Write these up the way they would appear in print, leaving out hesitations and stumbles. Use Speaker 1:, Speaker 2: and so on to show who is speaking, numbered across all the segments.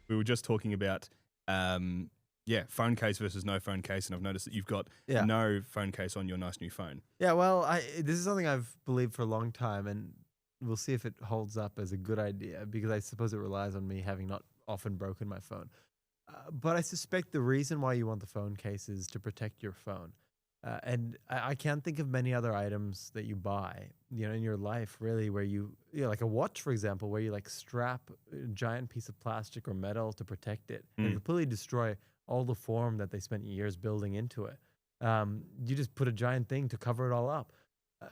Speaker 1: we were just talking about, phone case versus no phone case, and I've noticed that you've got no phone case on your nice new phone.
Speaker 2: Yeah, well, this is something I've believed for a long time, and we'll see if it holds up as a good idea, because I suppose it relies on me having not often broken my phone. But I suspect the reason why you want the phone case is to protect your phone. And I can't think of many other items that you buy, in your life, really, where like a watch, for example, where you like strap a giant piece of plastic or metal to protect it and completely destroy all the form that they spent years building into it. You just put a giant thing to cover it all up.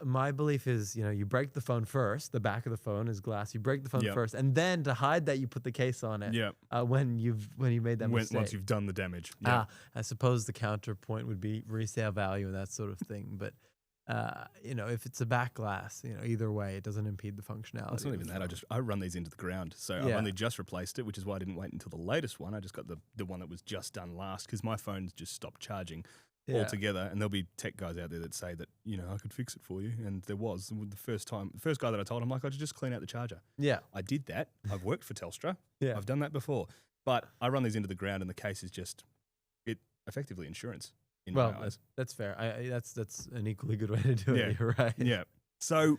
Speaker 2: My belief is, you break the phone first. The back of the phone is glass. You break the phone first, and then to hide that, you put the case on it. When you made that mistake.
Speaker 1: Once you've done the damage.
Speaker 2: I suppose the counterpoint would be resale value and that sort of thing. But if it's a back glass, either way, it doesn't impede the functionality.
Speaker 1: It's not even that. I run these into the ground. So I've only just replaced it, which is why I didn't wait until the latest one. I just got the one that was just done last, because my phone's just stopped charging altogether. And there'll be tech guys out there that say that, I could fix it for you. And there was. The first guy that I told him, I could just clean out the charger. Yeah. I did that. I've worked for Telstra. I've done that before. But I run these into the ground, and the case is just, effectively insurance. My eyes.
Speaker 2: That's fair. That's an equally good way to do it. You're right.
Speaker 1: Yeah. So,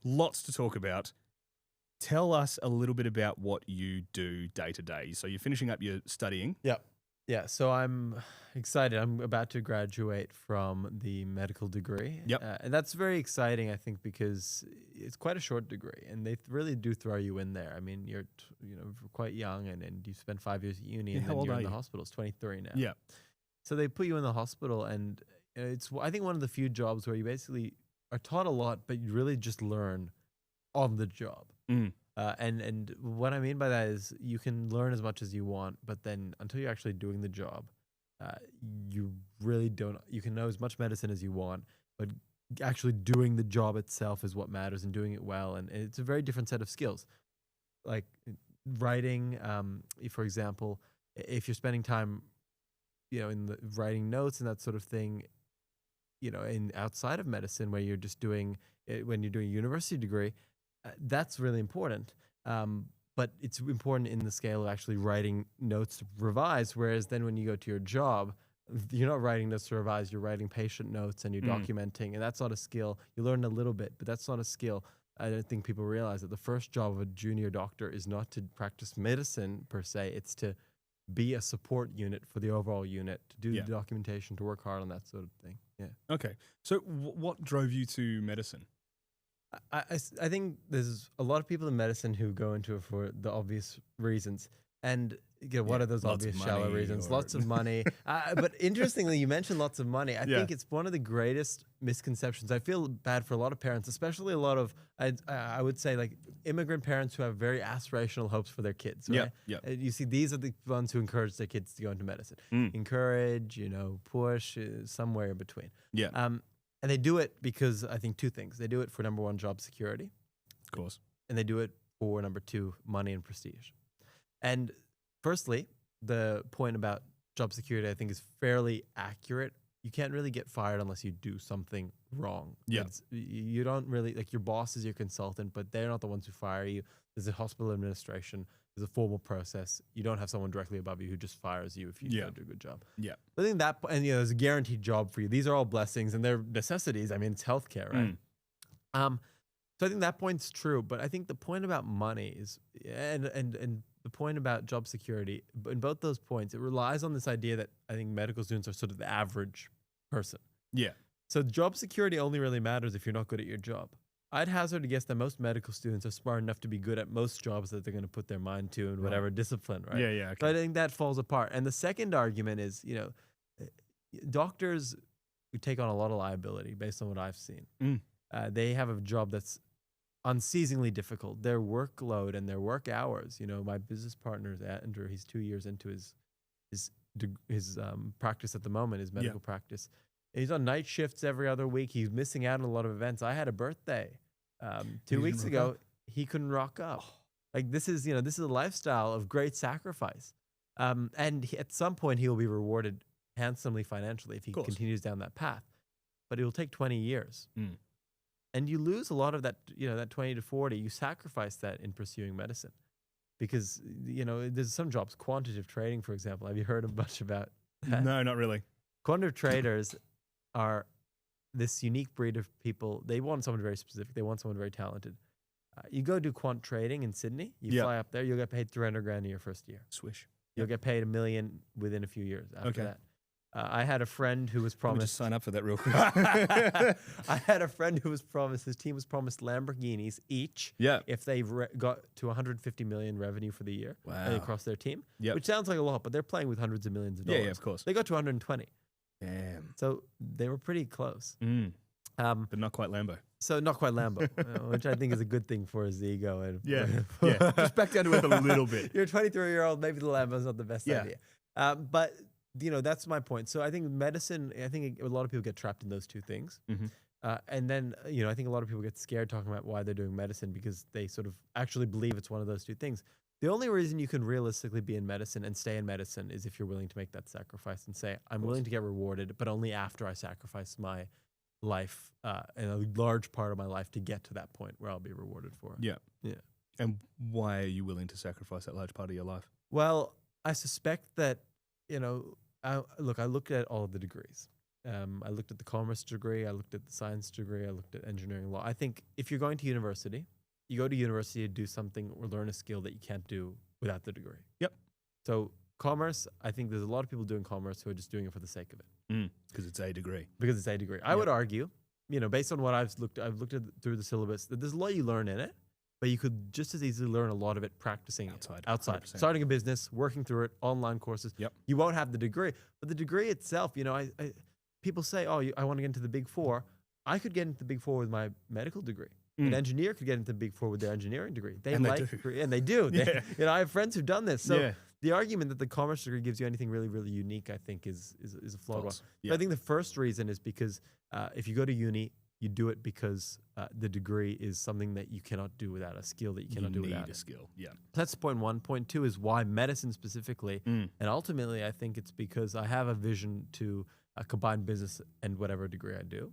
Speaker 1: lots to talk about. Tell us a little bit about what you do day to day. So you're finishing up your studying.
Speaker 2: Yep. Yeah. So I'm excited. I'm about to graduate from the medical degree.
Speaker 1: Yep.
Speaker 2: And that's very exciting, I think, because it's quite a short degree, and they really do throw you in there. I mean, you're quite young, and you spend 5 years at uni, and then you're in the hospital. It's 23 now.
Speaker 1: Yeah.
Speaker 2: So they put you in the hospital, and it's, I think, one of the few jobs where you basically are taught a lot, but you really just learn on the job. And what I mean by that is you can learn as much as you want, but then until you're actually doing the job, you really don't. You can know as much medicine as you want, but actually doing the job itself is what matters, and doing it well. And it's a very different set of skills. Like writing, for example, if you're spending time in the writing notes and that sort of thing, in outside of medicine, where you're just doing it, when you're doing a university degree, that's really important. But it's important in the scale of actually writing notes to revise. Whereas then when you go to your job, you're not writing notes to revise, you're writing patient notes, and you're documenting. And that's not a skill. You learn a little bit, but that's not a skill. I don't think people realize that the first job of a junior doctor is not to practice medicine per se. It's to be a support unit for the overall unit, to do the documentation, to work hard on that sort of thing. Yeah.
Speaker 1: Okay. So what drove you to medicine?
Speaker 2: I think there's a lot of people in medicine who go into it for the obvious reasons. And what are those obvious shallow reasons? Lots of money. But interestingly, you mentioned lots of money. I think it's one of the greatest misconceptions. I feel bad for a lot of parents, especially a lot of, I would say, like immigrant parents who have very aspirational hopes for their kids. Right? You see, these are the ones who encourage their kids to go into medicine. Encourage, push, somewhere in between. And they do it because I think two things. They do it for, number one, job security.
Speaker 1: Of course.
Speaker 2: And they do it for, number two, money and prestige. And firstly, the point about job security, I think, is fairly accurate. You can't really get fired unless you do something wrong. You don't really, like, your boss is your consultant, but they're not the ones who fire you. There's a hospital administration. There's a formal process. You don't have someone directly above you who just fires you if you don't do a good job. I think that, and there's a guaranteed job for you. These are all blessings, and they're necessities. I mean, it's healthcare, right? So I think that point's true, but I think the point about money is, and the point about job security, in both those points, it relies on this idea that I think medical students are sort of the average person. So job security only really matters if you're not good at your job. I'd hazard to guess that most medical students are smart enough to be good at most jobs that they're going to put their mind to in whatever discipline, right?
Speaker 1: Okay.
Speaker 2: So I think that falls apart. And the second argument is, doctors who take on a lot of liability based on what I've seen. They have a job that's unceasingly difficult. Their workload and their work hours. My business partner is Andrew. He's 2 years into his practice at the moment, his medical practice. He's on night shifts every other week. He's missing out on a lot of events. I had a birthday 2 weeks ago. He couldn't rock up. Like this is a lifestyle of great sacrifice. And at some point he will be rewarded handsomely financially if he continues down that path. But it will take 20 years. And you lose a lot of that, that 20 to 40. You sacrifice that in pursuing medicine. because there's some jobs, quantitative trading, for example. Have you heard much about that?
Speaker 1: No, not really.
Speaker 2: Quantitative traders are this unique breed of people. They want someone very specific. They want someone very talented. You go do quant trading in Sydney. You fly up there. You'll get paid 300 grand in your first year.
Speaker 1: Swish.
Speaker 2: You'll get paid $1 million within a few years after that. I had a friend who was promised.
Speaker 1: Let me just sign up for that real quick.
Speaker 2: I had a friend who was promised. His team was promised Lamborghinis each. If they got to 150 million revenue for the year across their team, which sounds like a lot, but they're playing with hundreds of millions of dollars.
Speaker 1: Yeah, of course.
Speaker 2: They got to 120.
Speaker 1: Damn.
Speaker 2: So they were pretty close.
Speaker 1: But not quite Lambo.
Speaker 2: So not quite Lambo, which I think is a good thing for his ego. And
Speaker 1: Just back down to earth a little bit.
Speaker 2: You're a 23-year-old. Maybe the Lambo's not the best idea. But that's my point. So I think medicine. I think a lot of people get trapped in those two things. And then I think a lot of people get scared talking about why they're doing medicine because they sort of actually believe it's one of those two things. The only reason you can realistically be in medicine and stay in medicine is if you're willing to make that sacrifice and say, I'm willing to get rewarded, but only after I sacrifice my life and a large part of my life to get to that point where I'll be rewarded for it. Yeah.
Speaker 1: And why are you willing to sacrifice that large part of your life?
Speaker 2: Well, I suspect that, I looked at all of the degrees. I looked at the commerce degree. I looked at the science degree. I looked at engineering law. I think if you're going to university, you go to university to do something or learn a skill that you can't do without the degree. So commerce, I think there's a lot of people doing commerce who are just doing it for the sake of it.
Speaker 1: Because it's a degree.
Speaker 2: Because it's a degree. I would argue, based on what I've looked at through the syllabus, that there's a lot you learn in it, but you could just as easily learn a lot of it practicing outside. 100%. Starting a business, working through it, online courses. You won't have the degree, but the degree itself, people say, oh, I want to get into the Big Four. I could get into the Big Four with my medical degree. An engineer could get into the Big Four with their engineering degree. And they do. I have friends who've done this. So the argument that the commerce degree gives you anything really, really unique, I think, is a flawed one. But I think the first reason is because if you go to uni, you do it because the degree is something that you cannot do without, a skill that you cannot do without.
Speaker 1: You need a skill,
Speaker 2: That's point one. Point two is why medicine specifically. And ultimately, I think it's because I have a vision to combine business and whatever degree I do.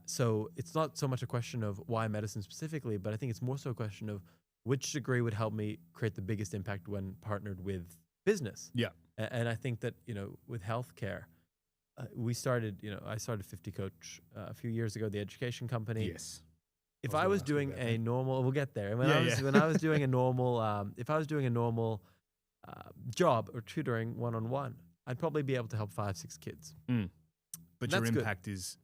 Speaker 2: So it's not so much a question of why medicine specifically, but I think it's more so a question of which degree would help me create the biggest impact when partnered with business. And I think that, with healthcare, I started 50 Coach a few years ago, the education company. If I was doing a normal, we'll get there. When I was doing a normal, if I was doing a normal job or tutoring one-on-one, I'd probably be able to help 5-6 kids.
Speaker 1: But your impact is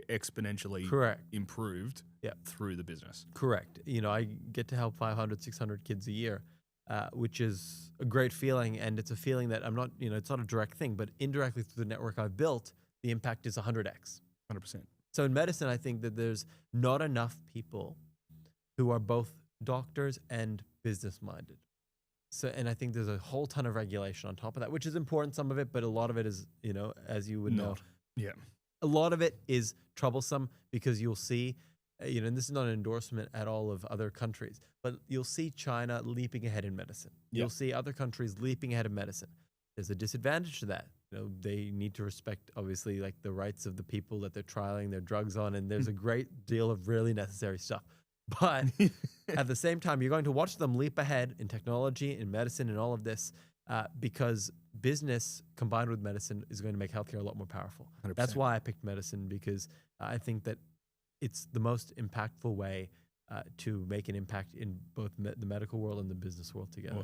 Speaker 1: exponentially improved through the business.
Speaker 2: Correct. I get to help 500, 600 kids a year, which is a great feeling. And it's a feeling that I'm not, it's not a direct thing, but indirectly through the network I've built, the impact is 100x.
Speaker 1: 100%.
Speaker 2: So in medicine, I think that there's not enough people who are both doctors and business-minded. So, and I think there's a whole ton of regulation on top of that, which is important, some of it, but a lot of it is, as you would know. A lot of it is troublesome because you'll see, and this is not an endorsement at all of other countries, but you'll see China leaping ahead in medicine. You'll see other countries leaping ahead in medicine. There's a disadvantage to that. They need to respect, obviously, like the rights of the people that they're trialing their drugs on, and there's a great deal of really necessary stuff. But at the same time, you're going to watch them leap ahead in technology, in medicine, and all of this because business combined with medicine is going to make healthcare a lot more powerful. 100%. That's why I picked medicine, because I think that it's the most impactful way to make an impact in both the medical world and the business world together.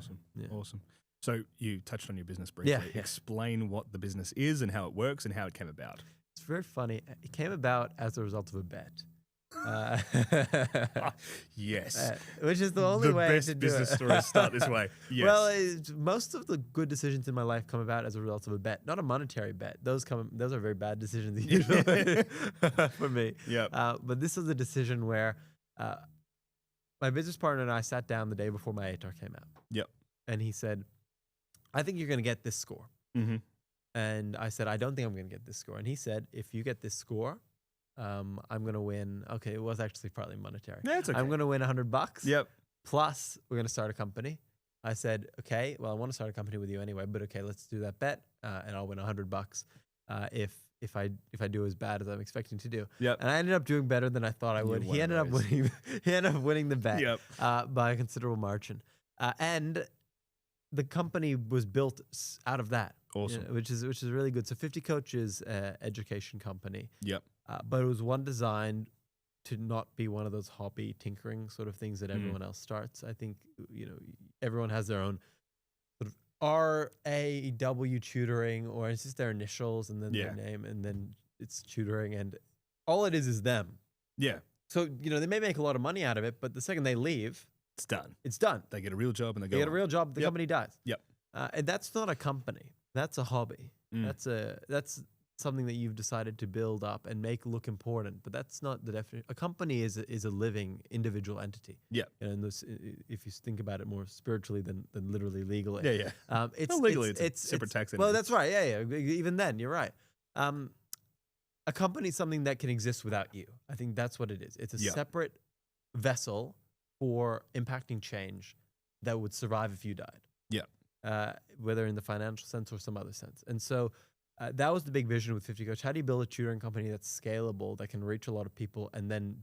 Speaker 1: Awesome. So you touched on your business briefly. Explain what the business is and how it works and how it came about.
Speaker 2: It's very funny. It came about as a result of a bet. Which is the only way to do it.
Speaker 1: The best business stories start this way.
Speaker 2: Well, most of the good decisions in my life come about as a result of a bet, not a monetary bet. Those are very bad decisions usually for me. But this was a decision where my business partner and I sat down the day before my ATAR came out. And he said, I think you're going to get this score. And I said, I don't think I'm going to get this score. And he said, if you get this score, I'm going to win. Okay, it was actually partly monetary.
Speaker 1: It's okay.
Speaker 2: I'm going to win $100. Plus, we're going to start a company. I said, okay, well, I want to start a company with you anyway, but okay, let's do that bet, and I'll win $100 if I do as bad as I'm expecting to do. And I ended up doing better than I thought I would. He ended up winning the bet by a considerable margin. And the company was built out of that.
Speaker 1: Awesome.
Speaker 2: Which is really good. So 50 Coach is an education company.
Speaker 1: Yep.
Speaker 2: But it was one designed to not be one of those hobby tinkering sort of things that everyone else starts. I think, everyone has their own sort of RAW tutoring, or it's just their initials and then their name, and then it's tutoring, and all it is them.
Speaker 1: Yeah.
Speaker 2: So, they may make a lot of money out of it, but the second they leave,
Speaker 1: it's done.
Speaker 2: It's done.
Speaker 1: They get a real job and they
Speaker 2: get a real job. The company dies.
Speaker 1: Yep.
Speaker 2: And that's not a company. That's a hobby. That's something that you've decided to build up and make look important. But that's not the definition. A company is a living individual entity.
Speaker 1: Yeah.
Speaker 2: And this, if you think about it more spiritually than literally legally.
Speaker 1: Yeah, yeah.
Speaker 2: It's
Speaker 1: legally it's separate tax.
Speaker 2: Well, that's right. Yeah, yeah. Even then, you're right. A company is something that can exist without you. I think that's what it is. It's a separate vessel for impacting change that would survive if you died. Yeah. Whether in the financial sense or some other sense. And so that was the big vision with 50 Coach. How do you build a tutoring company that's scalable, that can reach a lot of people, and then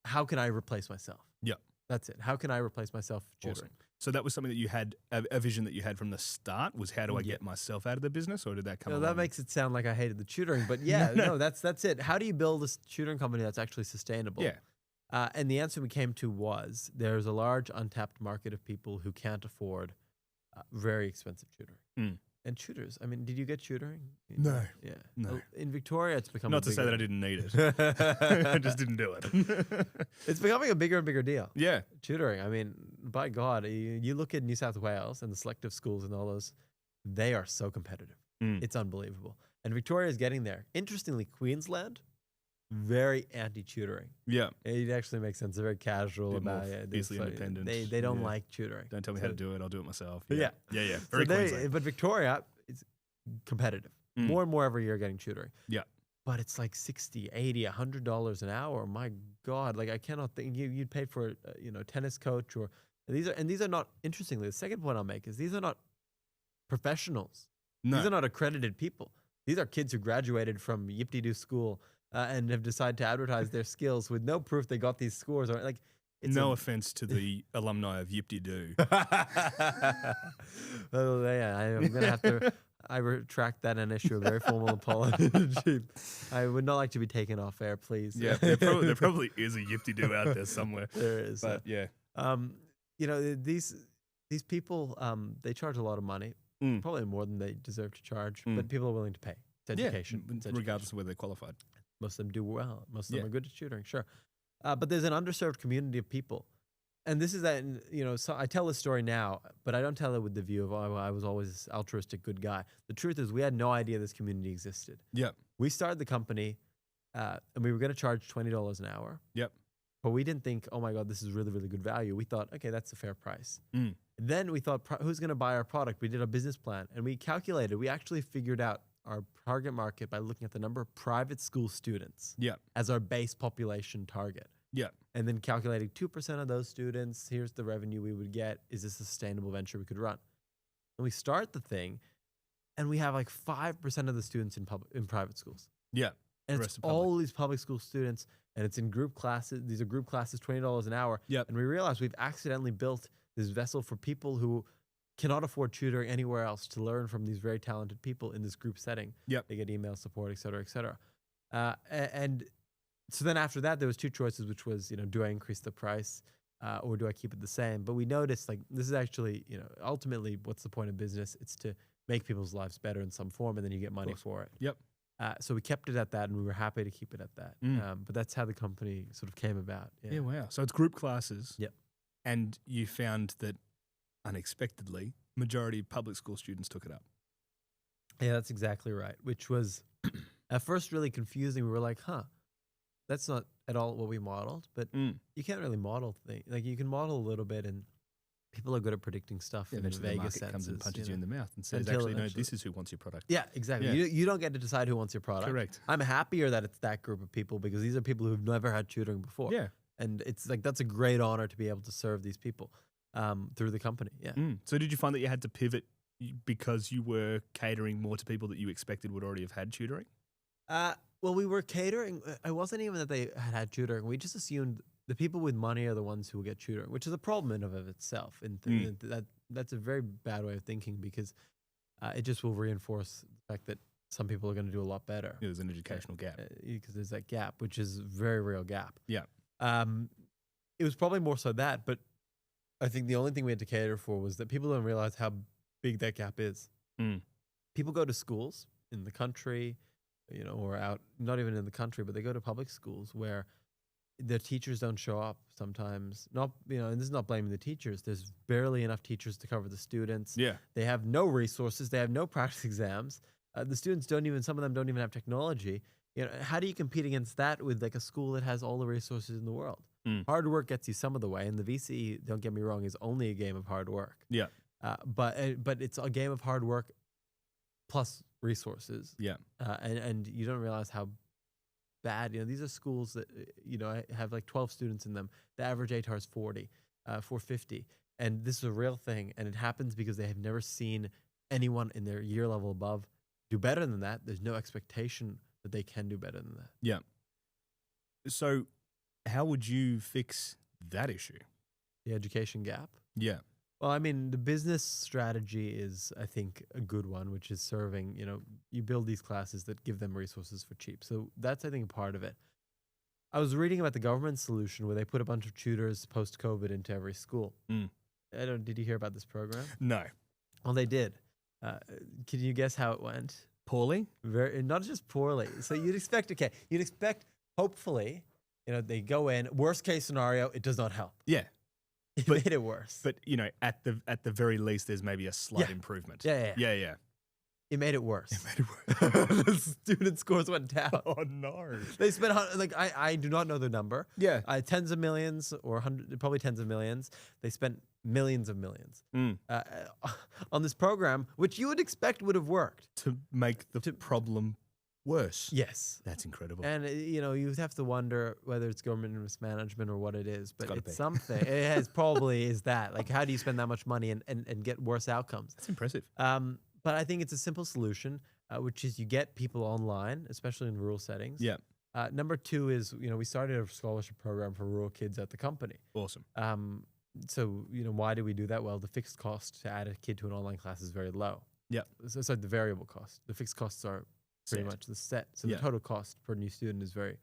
Speaker 2: how can I replace myself?
Speaker 1: Yeah.
Speaker 2: That's it. How can I replace myself tutoring?
Speaker 1: Awesome. So that was something that you had, a vision that you had from the start, was how do I get myself out of the business, or did that come along?
Speaker 2: That makes it sound like I hated the tutoring, but no, that's it. How do you build a tutoring company that's actually sustainable?
Speaker 1: Yeah.
Speaker 2: And the answer we came to was there's a large untapped market of people who can't afford very expensive tutoring. And tutors, I mean, did you get tutoring?
Speaker 1: No.
Speaker 2: Yeah.
Speaker 1: No.
Speaker 2: In Victoria, it's become
Speaker 1: Not to say that I didn't need it. I just didn't do it.
Speaker 2: It's becoming a bigger and bigger deal.
Speaker 1: Yeah.
Speaker 2: Tutoring, I mean, by God, you look at New South Wales and the selective schools and all those, they are so competitive. It's unbelievable. And Victoria is getting there. Interestingly, Queensland, very anti-tutoring.
Speaker 1: Yeah.
Speaker 2: It actually makes sense. They're very casual about it.
Speaker 1: Easily independent.
Speaker 2: They don't like tutoring.
Speaker 1: Don't tell me how to do it. I'll do it myself.
Speaker 2: Yeah.
Speaker 1: Yeah. Very Queensland.
Speaker 2: But Victoria is competitive. More and more every year getting tutoring.
Speaker 1: Yeah.
Speaker 2: But it's like $60, $80, $100 an hour. My God, like I cannot think you'd pay for a tennis coach or these are not, interestingly, the second point I'll make is these are not professionals. No. These are not accredited people. These are kids who graduated from Yip-de-doo school and have decided to advertise their skills with no proof they got these scores. Or like,
Speaker 1: no offense to the alumni of Yip-de-doo.
Speaker 2: Well, yeah, I'm gonna have to. I retract that and issue a very formal apology. I would not like to be taken off air, please.
Speaker 1: Yeah, there probably is a Yip-de-doo out there somewhere.
Speaker 2: There is,
Speaker 1: but yeah.
Speaker 2: These people, they charge a lot of money, probably more than they deserve to charge, but people are willing to pay. It's education.
Speaker 1: Yeah, regardless of whether they're qualified.
Speaker 2: Most of them do well. Most of them are good at tutoring, sure. But there's an underserved community of people. And this is that, so I tell this story now, but I don't tell it with the view of, I was always this altruistic good guy. The truth is we had no idea this community existed.
Speaker 1: Yep.
Speaker 2: We started the company and we were going to charge $20 an hour.
Speaker 1: Yep.
Speaker 2: But we didn't think, oh my God, this is really, really good value. We thought, okay, that's a fair price. Then we thought, who's going to buy our product? We did a business plan and we calculated, we actually figured out our target market by looking at the number of private school students as our base population target. Yeah. And then calculating 2% of those students, here's the revenue we would get. Is this a sustainable venture we could run? And we start the thing and we have like 5% of the students in private schools. Yeah. And it's all these public school students and it's in group classes. These are group classes, $20 an hour. Yep. And we realize we've accidentally built this vessel for people who cannot afford tutoring anywhere else to learn from these very talented people in this group setting. Yep. They get email support, et cetera, et cetera. And so then after that, there was two choices, which was, do I increase the price or do I keep it the same? But we noticed like this is actually, ultimately what's the point of business? It's to make people's lives better in some form and then you get money for it. Yep. So we kept it at that and we were happy to keep it at that. But that's how the company sort of came about.
Speaker 1: Yeah, wow. So it's group classes.
Speaker 2: Yep.
Speaker 1: And you found that unexpectedly, majority of public school students took it up.
Speaker 2: Yeah, that's exactly right, which was at first really confusing. We were like, that's not at all what we modeled, but you can't really model things. Like you can model a little bit and people are good at predicting stuff in Vegas senses.
Speaker 1: Comes and punches you in the mouth and says, actually, no, this is who wants your product.
Speaker 2: Yeah, exactly. Yeah. You don't get to decide who wants your product.
Speaker 1: Correct.
Speaker 2: I'm happier that it's that group of people because these are people who've never had tutoring before.
Speaker 1: Yeah.
Speaker 2: And it's like, that's a great honor to be able to serve these people through the company. Yeah.
Speaker 1: So did you find that you had to pivot because you were catering more to people that you expected would already have had tutoring?
Speaker 2: Well, we were catering. It wasn't even that they had tutoring. We just assumed the people with money are the ones who will get tutoring, which is a problem in and of itself. And that's a very bad way of thinking, because it just will reinforce the fact that some people are going to do a lot better.
Speaker 1: There's an educational gap.
Speaker 2: Because there's that gap, which is a very real gap.
Speaker 1: Yeah.
Speaker 2: It was probably more so that, but I think the only thing we had to cater for was that people don't realize how big that gap is. People go to schools in the country, or out, not even in the country, but they go to public schools where the teachers don't show up sometimes. And this is not blaming the teachers. There's barely enough teachers to cover the students.
Speaker 1: Yeah.
Speaker 2: They have no resources. They have no practice exams. The students some of them don't even have technology. How do you compete against that with like a school that has all the resources in the world? Hard work gets you some of the way, and the VCE, don't get me wrong, is only a game of hard work.
Speaker 1: Yeah.
Speaker 2: But it's a game of hard work plus resources.
Speaker 1: Yeah.
Speaker 2: And you don't realize how bad, these are schools that, have like 12 students in them. The average ATAR is 40, 450. And this is a real thing. And it happens because they have never seen anyone in their year level above do better than that. There's no expectation that they can do better than that.
Speaker 1: Yeah. So how would you fix that issue?
Speaker 2: The education gap?
Speaker 1: Yeah.
Speaker 2: Well, I mean, the business strategy is, I think, a good one, which is serving, you build these classes that give them resources for cheap. So that's, I think, a part of it. I was reading about the government solution where they put a bunch of tutors post-COVID into every school. Did you hear about this program?
Speaker 1: No.
Speaker 2: Well, they did. Can you guess how it went?
Speaker 1: Poorly?
Speaker 2: Not just poorly. So you'd expect, hopefully, they go in, worst case scenario, it does not help.
Speaker 1: Yeah.
Speaker 2: It made it worse.
Speaker 1: But, at the very least, there's maybe a slight improvement.
Speaker 2: Yeah. It made it worse. The student scores went down.
Speaker 1: Oh, no.
Speaker 2: They spent, I do not know the number.
Speaker 1: Yeah.
Speaker 2: Tens of millions or probably tens of millions. They spent millions of millions on this program, which you would expect would have worked.
Speaker 1: To make the problem worse.
Speaker 2: Yes.
Speaker 1: That's incredible.
Speaker 2: And, you have to wonder whether it's government mismanagement or what it is, but it's something. It probably is that. Like, how do you spend that much money and get worse outcomes?
Speaker 1: That's impressive.
Speaker 2: But I think it's a simple solution, which is you get people online, especially in rural settings.
Speaker 1: Yeah.
Speaker 2: Number two is, we started a scholarship program for rural kids at the company.
Speaker 1: Awesome.
Speaker 2: So, why do we do that? Well, the fixed cost to add a kid to an online class is very low.
Speaker 1: Yeah.
Speaker 2: So the variable cost. The fixed costs are pretty much the set. So the total cost per new student is very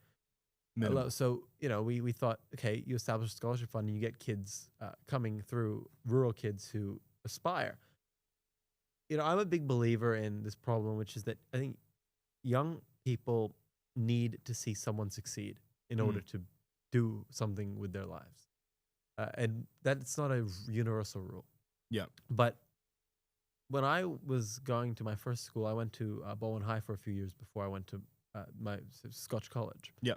Speaker 2: low. So, we thought, okay, you establish a scholarship fund and you get kids coming through, rural kids who aspire. I'm a big believer in this problem, which is that I think young people need to see someone succeed in order to do something with their lives. And that's not a universal rule.
Speaker 1: Yeah.
Speaker 2: But when I was going to my first school, I went to Bowen High for a few years before I went to my Scotch College.
Speaker 1: Yeah.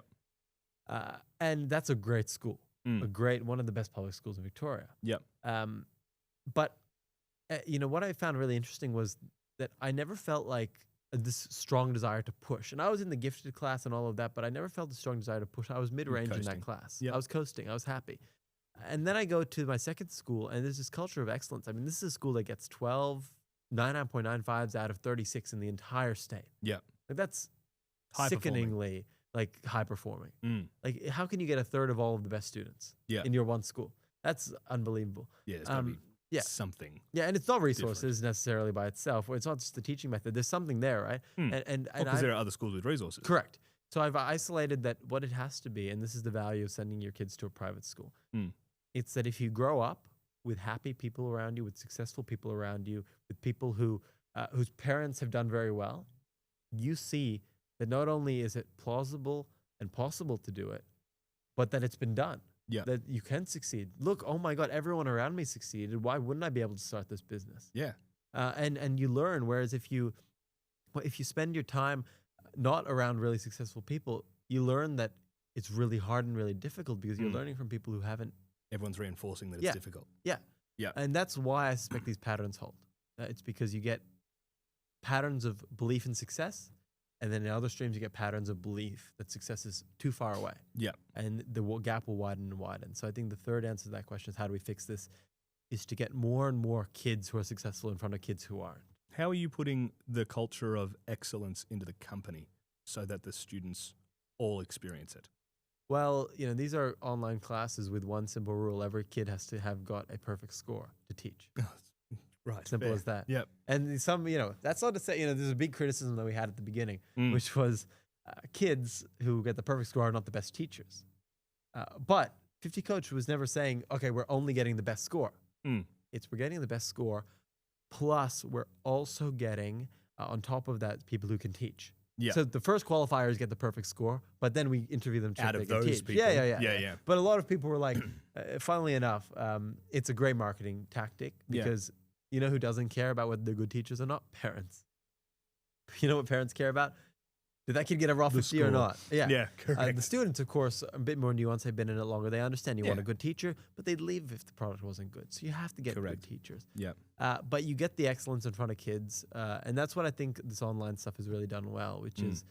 Speaker 2: And that's a great school, one of the best public schools in Victoria.
Speaker 1: Yeah.
Speaker 2: But what I found really interesting was that I never felt like this strong desire to push. And I was in the gifted class and all of that, but I never felt the strong desire to push. I was mid-range in that class.
Speaker 1: Yep.
Speaker 2: I was coasting. I was happy. And then I go to my second school, and there's this culture of excellence. I mean, this is a school that gets 12 99.95s out of 36 in the entire state.
Speaker 1: Yeah.
Speaker 2: Like, that's
Speaker 1: high
Speaker 2: sickeningly high performing. Like, how can you get a third of all of the best students in your one school? That's unbelievable.
Speaker 1: Yeah, it's gotta be something.
Speaker 2: Yeah, and it's not resources necessarily by itself. It's not just the teaching method. There's something there, right? And
Speaker 1: because there are other schools with resources.
Speaker 2: Correct. So I've isolated that what it has to be, and this is the value of sending your kids to a private school. It's that if you grow up with happy people around you, with successful people around you, with people who whose parents have done very well, you see that not only is it plausible and possible to do it, but that it's been done.
Speaker 1: Yeah.
Speaker 2: That you can succeed. Look, oh my God, everyone around me succeeded. Why wouldn't I be able to start this business?
Speaker 1: Yeah.
Speaker 2: And you learn. Whereas if you spend your time not around really successful people, you learn that it's really hard and really difficult because you're learning from people who haven't.
Speaker 1: Everyone's reinforcing that it's difficult.
Speaker 2: Yeah.
Speaker 1: Yeah.
Speaker 2: And that's why I suspect these patterns hold. It's because you get patterns of belief in success, and then in other streams you get patterns of belief that success is too far away. Yeah. And the gap will widen and widen. So I think the third answer to that question is, how do we fix this? Is to get more and more kids who are successful in front of kids who aren't.
Speaker 1: How are you putting the culture of excellence into the company so that the students all experience it?
Speaker 2: Well, these are online classes with one simple rule. Every kid has to have got a perfect score to teach.
Speaker 1: Right.
Speaker 2: Simple
Speaker 1: fair.
Speaker 2: as that.
Speaker 1: Yep.
Speaker 2: And that's not to say, there's a big criticism that we had at the beginning,
Speaker 1: Mm.
Speaker 2: which was kids who get the perfect score are not the best teachers. But 50 Coach was never saying, okay, we're only getting the best score.
Speaker 1: Mm.
Speaker 2: We're getting the best score, plus we're also getting, on top of that, people who can teach.
Speaker 1: Yeah.
Speaker 2: So the first qualifiers get the perfect score, but then we interview them to check
Speaker 1: Out
Speaker 2: they
Speaker 1: of
Speaker 2: can
Speaker 1: those
Speaker 2: teach.
Speaker 1: people.
Speaker 2: Yeah. But a lot of people were like, funnily enough, it's a great marketing tactic because you know who doesn't care about whether they're good teachers or not? Parents. You know what parents care about? Did that kid get a raw 50 or not?
Speaker 1: Yeah, correct.
Speaker 2: The students, of course, are a bit more nuanced. They've been in it longer. They understand you want a
Speaker 1: Yeah.
Speaker 2: good teacher, but they'd leave if the product wasn't good. So you have to get
Speaker 1: Correct.
Speaker 2: good teachers.
Speaker 1: Yeah.
Speaker 2: But you get the excellence in front of kids. And that's what I think this online stuff has really done well, which is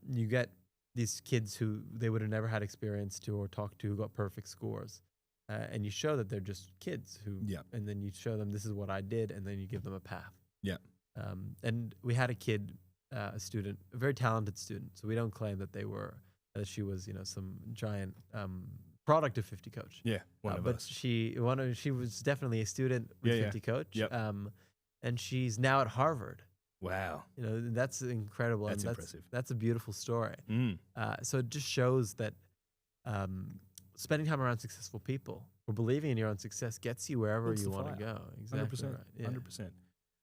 Speaker 2: you get these kids who they would have never had experience to or talked to who got perfect scores. And you show that they're just kids who, and then you show them this is what I did, and then you give them a path.
Speaker 1: Yeah.
Speaker 2: And we had a kid, a student, a very talented student. So we don't claim that she was, some giant product of 50 Coach.
Speaker 1: Yeah, one of
Speaker 2: but
Speaker 1: us.
Speaker 2: she was definitely a student with 50 Coach.
Speaker 1: Yep.
Speaker 2: And she's now at Harvard.
Speaker 1: Wow.
Speaker 2: That's incredible.
Speaker 1: That's
Speaker 2: and
Speaker 1: impressive.
Speaker 2: That's a beautiful story.
Speaker 1: Mm.
Speaker 2: So it just shows that spending time around successful people or believing in your own success gets you wherever
Speaker 1: Builds
Speaker 2: you
Speaker 1: the
Speaker 2: want to
Speaker 1: fire.
Speaker 2: go. Exactly
Speaker 1: 100%.
Speaker 2: right. Yeah.
Speaker 1: 100%.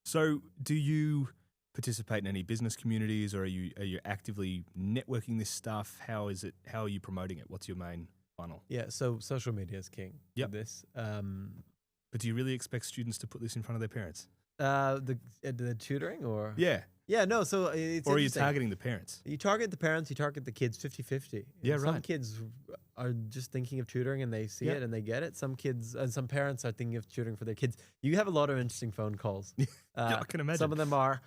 Speaker 1: So do you participate in any business communities, or are you actively networking this stuff? How is it? How are you promoting it? What's your main funnel?
Speaker 2: Yeah, so social media is king with this.
Speaker 1: But do you really expect students to put this in front of their parents?
Speaker 2: The tutoring or?
Speaker 1: Yeah.
Speaker 2: No, so it's
Speaker 1: Or are you
Speaker 2: interesting.
Speaker 1: targeting the parents?
Speaker 2: You target the parents, you target the kids 50-50.
Speaker 1: Yeah,
Speaker 2: Some
Speaker 1: right.
Speaker 2: kids are just thinking of tutoring and they see
Speaker 1: Yeah.
Speaker 2: it and they get it. Some kids and some parents are thinking of tutoring for their kids. You have a lot of interesting phone calls.
Speaker 1: I can imagine.
Speaker 2: Some of them are,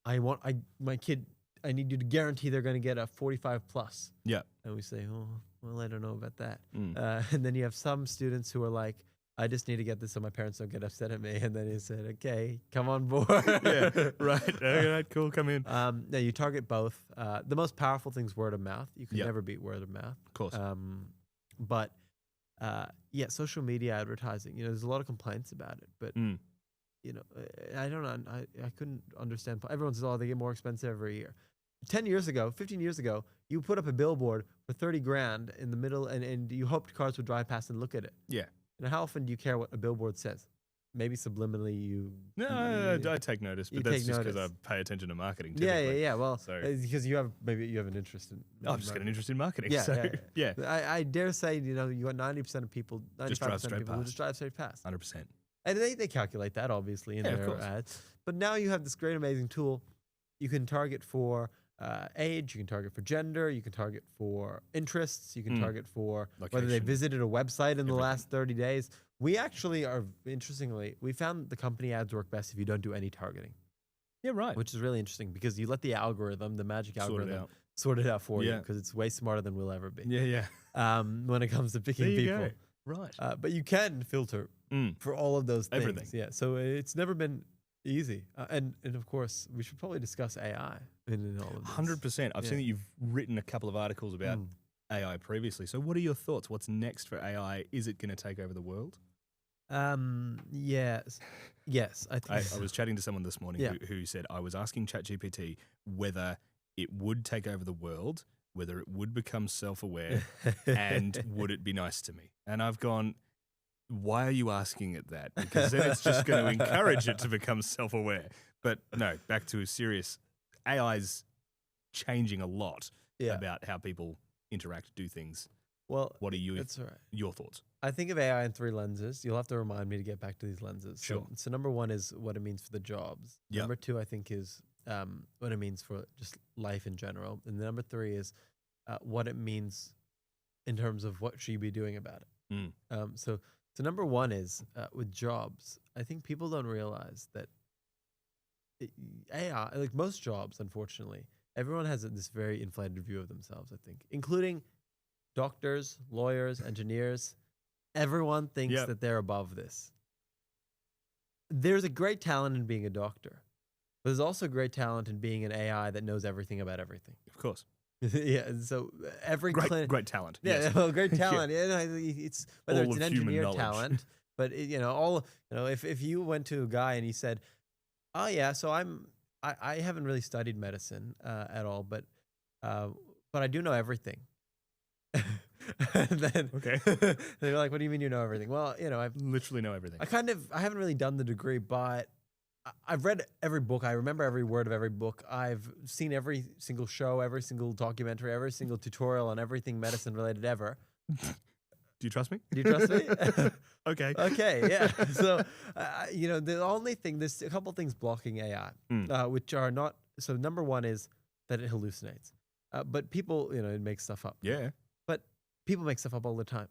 Speaker 2: my kid, I need you to guarantee they're going to get a 45 plus.
Speaker 1: Yeah.
Speaker 2: And we say, oh, well, I don't know about that.
Speaker 1: Mm.
Speaker 2: And then you have some students who are like, I just need to get this so my parents don't get upset at me. And then he said, okay, come on board.
Speaker 1: Yeah, right. All right, cool, come in.
Speaker 2: No, you target both. The most powerful thing is word of mouth. You can
Speaker 1: Yep.
Speaker 2: never beat word of mouth.
Speaker 1: Of course.
Speaker 2: But social media advertising, there's a lot of complaints about it. But,
Speaker 1: Mm.
Speaker 2: I don't know. I couldn't understand. Everyone says, oh, they get more expensive every year. 15 years ago, you put up a billboard for 30 grand in the middle and you hoped cars would drive past and look at it.
Speaker 1: Yeah.
Speaker 2: How often do you care what a billboard says? Maybe subliminally you...
Speaker 1: No, I take notice, but
Speaker 2: You
Speaker 1: that's
Speaker 2: take
Speaker 1: just because I
Speaker 2: notice.
Speaker 1: pay attention to marketing. Typically.
Speaker 2: Yeah. Well,
Speaker 1: So-
Speaker 2: because you have an interest in...
Speaker 1: I've just got an interest in marketing.
Speaker 2: Yeah,
Speaker 1: so,
Speaker 2: yeah. I dare say, you got 90% of people, 95%
Speaker 1: Just drive
Speaker 2: of
Speaker 1: straight
Speaker 2: people who
Speaker 1: past.
Speaker 2: just drive straight past.
Speaker 1: 100%.
Speaker 2: And they calculate that, obviously, in
Speaker 1: Yeah, of
Speaker 2: their
Speaker 1: course.
Speaker 2: ads. But now you have this great, amazing tool. You can target for age, you can target for gender, you can target for interests, you can target for whether they
Speaker 1: Location.
Speaker 2: visited a website in the
Speaker 1: Everything.
Speaker 2: last 30 days. We actually are, interestingly, we found the company ads work best if you don't do any targeting,
Speaker 1: Yeah, right.
Speaker 2: which is really interesting because you let the algorithm, the magic
Speaker 1: Sort it
Speaker 2: algorithm,
Speaker 1: out.
Speaker 2: sort it out for you
Speaker 1: Yeah.
Speaker 2: because it's way smarter than we'll ever be
Speaker 1: Yeah.
Speaker 2: when it comes to picking
Speaker 1: There you
Speaker 2: people.
Speaker 1: go. Right.
Speaker 2: But you can filter for all of those things.
Speaker 1: Everything.
Speaker 2: Yeah. So it's never been easy. And of course, we should probably discuss AI in all of this.
Speaker 1: 100%. I've
Speaker 2: Yeah.
Speaker 1: seen that you've written a couple of articles about AI previously. So what are your thoughts? What's next for AI? Is it going to take over the world?
Speaker 2: Yes. Yes. I think
Speaker 1: I was chatting to someone this morning
Speaker 2: Yeah.
Speaker 1: who said, I was asking ChatGPT whether it would take over the world, whether it would become self-aware, and would it be nice to me? And I've gone, why are you asking it that? Because then it's just going to encourage it to become self-aware. But no, back to serious. AI's changing a lot
Speaker 2: Yeah.
Speaker 1: about how people interact, do things.
Speaker 2: Well,
Speaker 1: What are
Speaker 2: that's all right.
Speaker 1: your thoughts?
Speaker 2: I think of AI in 3 lenses. You'll have to remind me to get back to these lenses.
Speaker 1: Sure.
Speaker 2: So number 1 is what it means for the jobs.
Speaker 1: Yep.
Speaker 2: Number 2, I think, is what it means for just life in general. And number 3 is what it means in terms of what should you be doing about it. So number 1 is with jobs. I think people don't realize that AI, like most jobs, unfortunately, everyone has this very inflated view of themselves, I think, including doctors, lawyers, engineers. Everyone thinks
Speaker 1: Yep.
Speaker 2: that they're above this. There's a great talent in being a doctor, but there's also great talent in being an AI that knows everything about everything.
Speaker 1: Of course.
Speaker 2: Yeah, and so every
Speaker 1: great talent.
Speaker 2: Yeah,
Speaker 1: Yes.
Speaker 2: well, great talent. Yeah, no, it's whether
Speaker 1: All
Speaker 2: it's an
Speaker 1: of human
Speaker 2: engineer
Speaker 1: knowledge.
Speaker 2: talent, but if you went to a guy and he said, "Oh yeah, so I haven't really studied medicine at all, uh, but I do know everything." And then
Speaker 1: Okay.
Speaker 2: they're like, "What do you mean you know everything?" Well, I've
Speaker 1: Literally know everything.
Speaker 2: I haven't really done the degree, but I've read every book. I remember every word of every book. I've seen every single show, every single documentary, every single tutorial on everything medicine related ever.
Speaker 1: Do you trust me?
Speaker 2: Do you trust me?
Speaker 1: Okay.
Speaker 2: Okay, yeah. So, the only thing, there's a couple things blocking AI, which are not. So, number one is that it hallucinates. But people, it makes stuff up.
Speaker 1: Yeah.
Speaker 2: But people make stuff up all the time.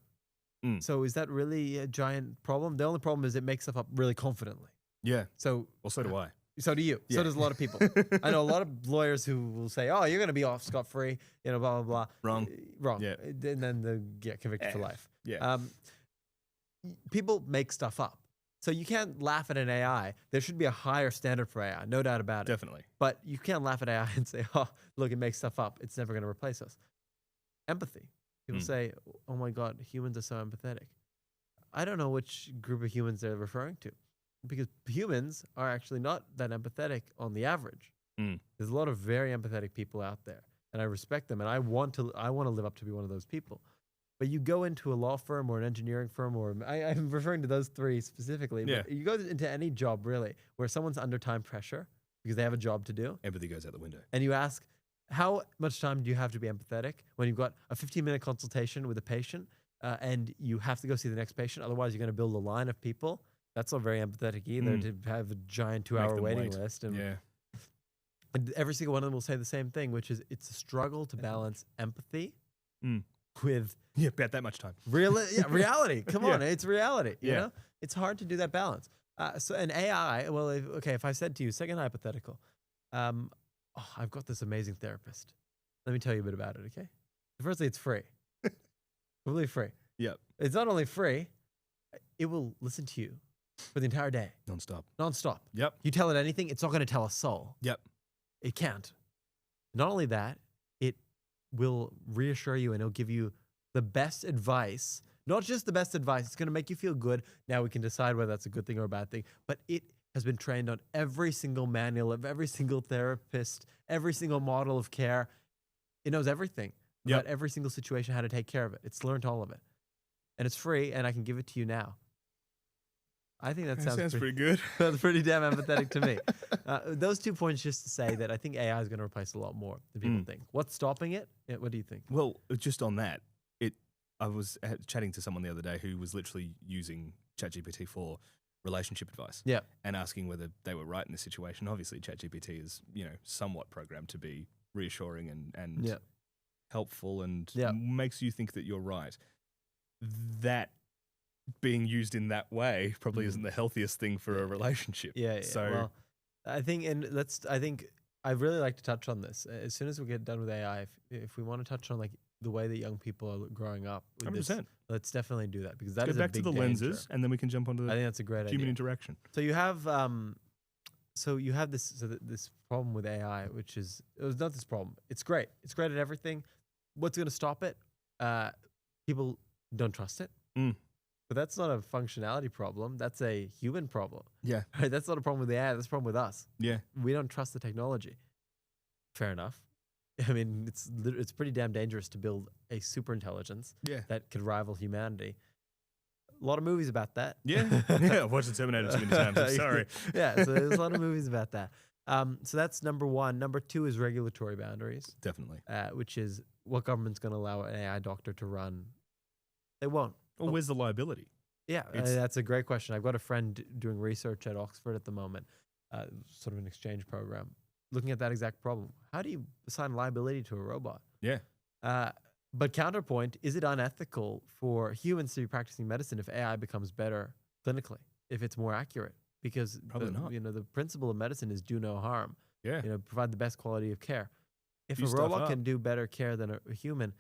Speaker 1: Mm.
Speaker 2: So, is that really a giant problem? The only problem is it makes stuff up really confidently.
Speaker 1: Yeah.
Speaker 2: So,
Speaker 1: Well, so do I.
Speaker 2: So do you.
Speaker 1: Yeah.
Speaker 2: So does a lot of people. I know a lot of lawyers who will say, "Oh, you're going to be off scot-free," blah, blah, blah.
Speaker 1: Wrong.
Speaker 2: Wrong.
Speaker 1: Yeah.
Speaker 2: And then they get convicted for life.
Speaker 1: Yeah.
Speaker 2: People make stuff up. So you can't laugh at an AI. There should be a higher standard for AI, no doubt about it.
Speaker 1: Definitely.
Speaker 2: But you can't laugh at AI and say, "Oh, look, it makes stuff up. It's never going to replace us." Empathy. People say, "Oh my God, humans are so empathetic." I don't know which group of humans they're referring to, because humans are actually not that empathetic on the average. There's a lot of very empathetic people out there, and I respect them, and I want to live up to be one of those people. But you go into a law firm or an engineering firm, or I'm referring to those three specifically.
Speaker 1: Yeah.
Speaker 2: But you go into any job really where someone's under time pressure because they have a job to do.
Speaker 1: Empathy goes out the window.
Speaker 2: And you ask, how much time do you have to be empathetic when you've got a 15-minute consultation with a patient and you have to go see the next patient? Otherwise, you're going to build a line of people. That's not very empathetic either, to have a giant 2-hour waiting list. And every single one of them will say the same thing, which is it's a struggle to balance empathy with
Speaker 1: about that much time.
Speaker 2: Reality. Come on, it's reality. You know, it's hard to do that balance. So an AI, well, if I said to you, second hypothetical, I've got this amazing therapist. Let me tell you a bit about it, okay? Firstly, it's free. Completely free.
Speaker 1: Yep.
Speaker 2: It's not only free, it will listen to you for the entire day. Non-stop.
Speaker 1: Yep.
Speaker 2: You tell it anything, it's not going to tell a soul.
Speaker 1: Yep.
Speaker 2: It can't. Not only that, it will reassure you and it'll give you the best advice. Not just the best advice. It's going to make you feel good. Now we can decide whether that's a good thing or a bad thing. But it has been trained on every single manual of every single therapist, every single model of care. It knows everything about every single situation, how to take care of it. It's learned all of it. And it's free, and I can give it to you now. I think that sounds
Speaker 1: pretty good.
Speaker 2: That's pretty damn empathetic to me. Those 2 points just to say that I think AI is going to replace a lot more than people think. What's stopping it? What do you think?
Speaker 1: Well, just on that, I was chatting to someone the other day who was literally using ChatGPT for relationship advice.
Speaker 2: Yeah.
Speaker 1: And asking whether they were right in this situation. Obviously, ChatGPT is, somewhat programmed to be reassuring and helpful and makes you think that you're right. That being used in that way probably isn't the healthiest thing for a relationship.
Speaker 2: Yeah.
Speaker 1: So
Speaker 2: well, I think I'd really like to touch on this as soon as we get done with AI. If we want to touch on like the way that young people are growing up with
Speaker 1: 100%.
Speaker 2: this, let's definitely do that because that is
Speaker 1: back to the
Speaker 2: danger.
Speaker 1: lenses, and then we can jump onto
Speaker 2: I think that's a great
Speaker 1: human
Speaker 2: idea.
Speaker 1: interaction.
Speaker 2: So you have this problem with AI, which is it was not this problem. It's great. It's great at everything. What's going to stop it? People don't trust it. But that's not a functionality problem. That's a human problem.
Speaker 1: Yeah.
Speaker 2: Right? That's not a problem with the AI. That's a problem with us.
Speaker 1: Yeah.
Speaker 2: We don't trust the technology. Fair enough. I mean, it's pretty damn dangerous to build a super intelligence that could rival humanity. A lot of movies about that.
Speaker 1: Yeah. I've watched The Terminator too many times. I'm sorry.
Speaker 2: So there's a lot of movies about that. So that's number one. Number two is regulatory boundaries.
Speaker 1: Definitely.
Speaker 2: Which is what government's going to allow an AI doctor to run. They won't.
Speaker 1: Well, where's the liability?
Speaker 2: Yeah, that's a great question. I've got a friend doing research at Oxford at the moment, sort of an exchange program, looking at that exact problem. How do you assign liability to a robot?
Speaker 1: Yeah.
Speaker 2: But counterpoint, is it unethical for humans to be practicing medicine if AI becomes better clinically, if it's more accurate? Because
Speaker 1: Probably not.
Speaker 2: The principle of medicine is do no harm.
Speaker 1: Yeah.
Speaker 2: Provide the best quality of care. If
Speaker 1: Do
Speaker 2: a
Speaker 1: stuff
Speaker 2: robot
Speaker 1: up.
Speaker 2: can do better care than a human,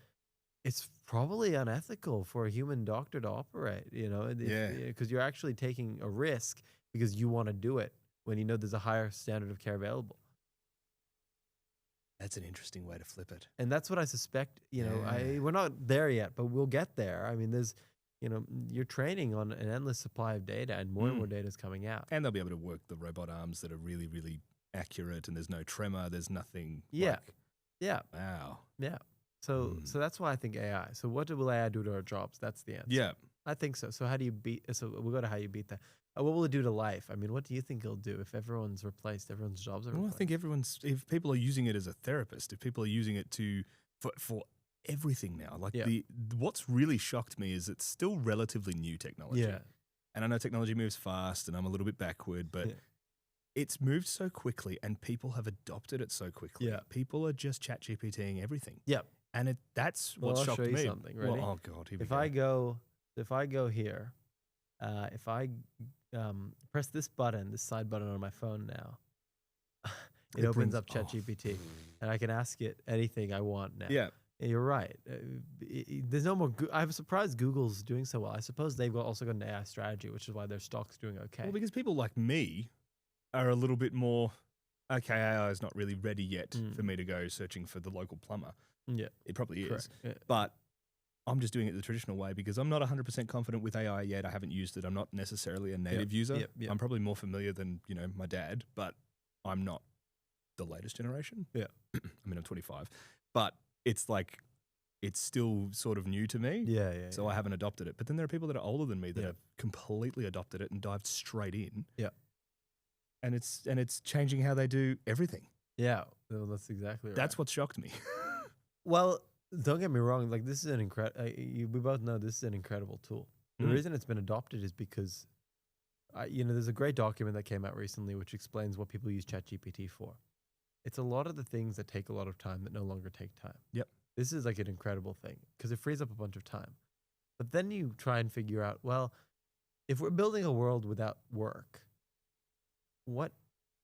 Speaker 2: it's probably unethical for a human doctor to operate, because you're actually taking a risk because you want to do it when you know there's a higher standard of care available.
Speaker 1: That's an interesting way to flip it.
Speaker 2: And that's what I suspect, we're not there yet, but we'll get there. I mean, you're training on an endless supply of data, and more data is coming out.
Speaker 1: And they'll be able to work the robot arms that are really, really accurate, and there's no tremor, there's nothing.
Speaker 2: Yeah.
Speaker 1: Wow.
Speaker 2: Yeah. So that's why I think AI. So what will AI do to our jobs? That's the answer.
Speaker 1: Yeah.
Speaker 2: I think so. So how do you we'll go to how you beat that. What will it do to life? I mean, what do you think it'll do if everyone's replaced, everyone's jobs are replaced?
Speaker 1: Well, I think if people are using it as a therapist, if people are using it for everything now, like what's really shocked me is it's still relatively new technology.
Speaker 2: Yeah.
Speaker 1: And I know technology moves fast and I'm a little bit backward, but it's moved so quickly and people have adopted it so quickly.
Speaker 2: Yeah.
Speaker 1: People are just chat GPTing everything.
Speaker 2: Yeah.
Speaker 1: And that's what shocked me.
Speaker 2: I'll show you something, ready?
Speaker 1: Well, oh God,
Speaker 2: if I go here, if I press this side button on my phone now, it opens up ChatGPT, and I can ask it anything I want now.
Speaker 1: Yeah.
Speaker 2: And you're right. There's no more. I'm surprised Google's doing so well. I suppose they've also got an AI strategy, which is why their stock's doing okay.
Speaker 1: Well, because people like me are a little bit more, okay, AI is not really ready yet for me to go searching for the local plumber.
Speaker 2: Yeah.
Speaker 1: It probably is.
Speaker 2: Yeah.
Speaker 1: But I'm just doing it the traditional way because I'm not 100% confident with AI yet. I haven't used it. I'm not necessarily a native user.
Speaker 2: Yep.
Speaker 1: I'm probably more familiar than, my dad, but I'm not the latest generation.
Speaker 2: Yeah.
Speaker 1: I mean, I'm 25, but it's like, it's still sort of new to me.
Speaker 2: Yeah.
Speaker 1: So I haven't adopted it. But then there are people that are older than me that have completely adopted it and dived straight in.
Speaker 2: Yeah.
Speaker 1: And it's changing how they do everything.
Speaker 2: Yeah. Well, that's exactly right.
Speaker 1: That's what shocked me.
Speaker 2: Well, don't get me wrong. Like, this is an incredible. We both know this is an incredible tool. The reason it's been adopted is because, there's a great document that came out recently which explains what people use ChatGPT for. It's a lot of the things that take a lot of time that no longer take time.
Speaker 1: Yep.
Speaker 2: This is like an incredible thing because it frees up a bunch of time. But then you try and figure out, well, if we're building a world without work, what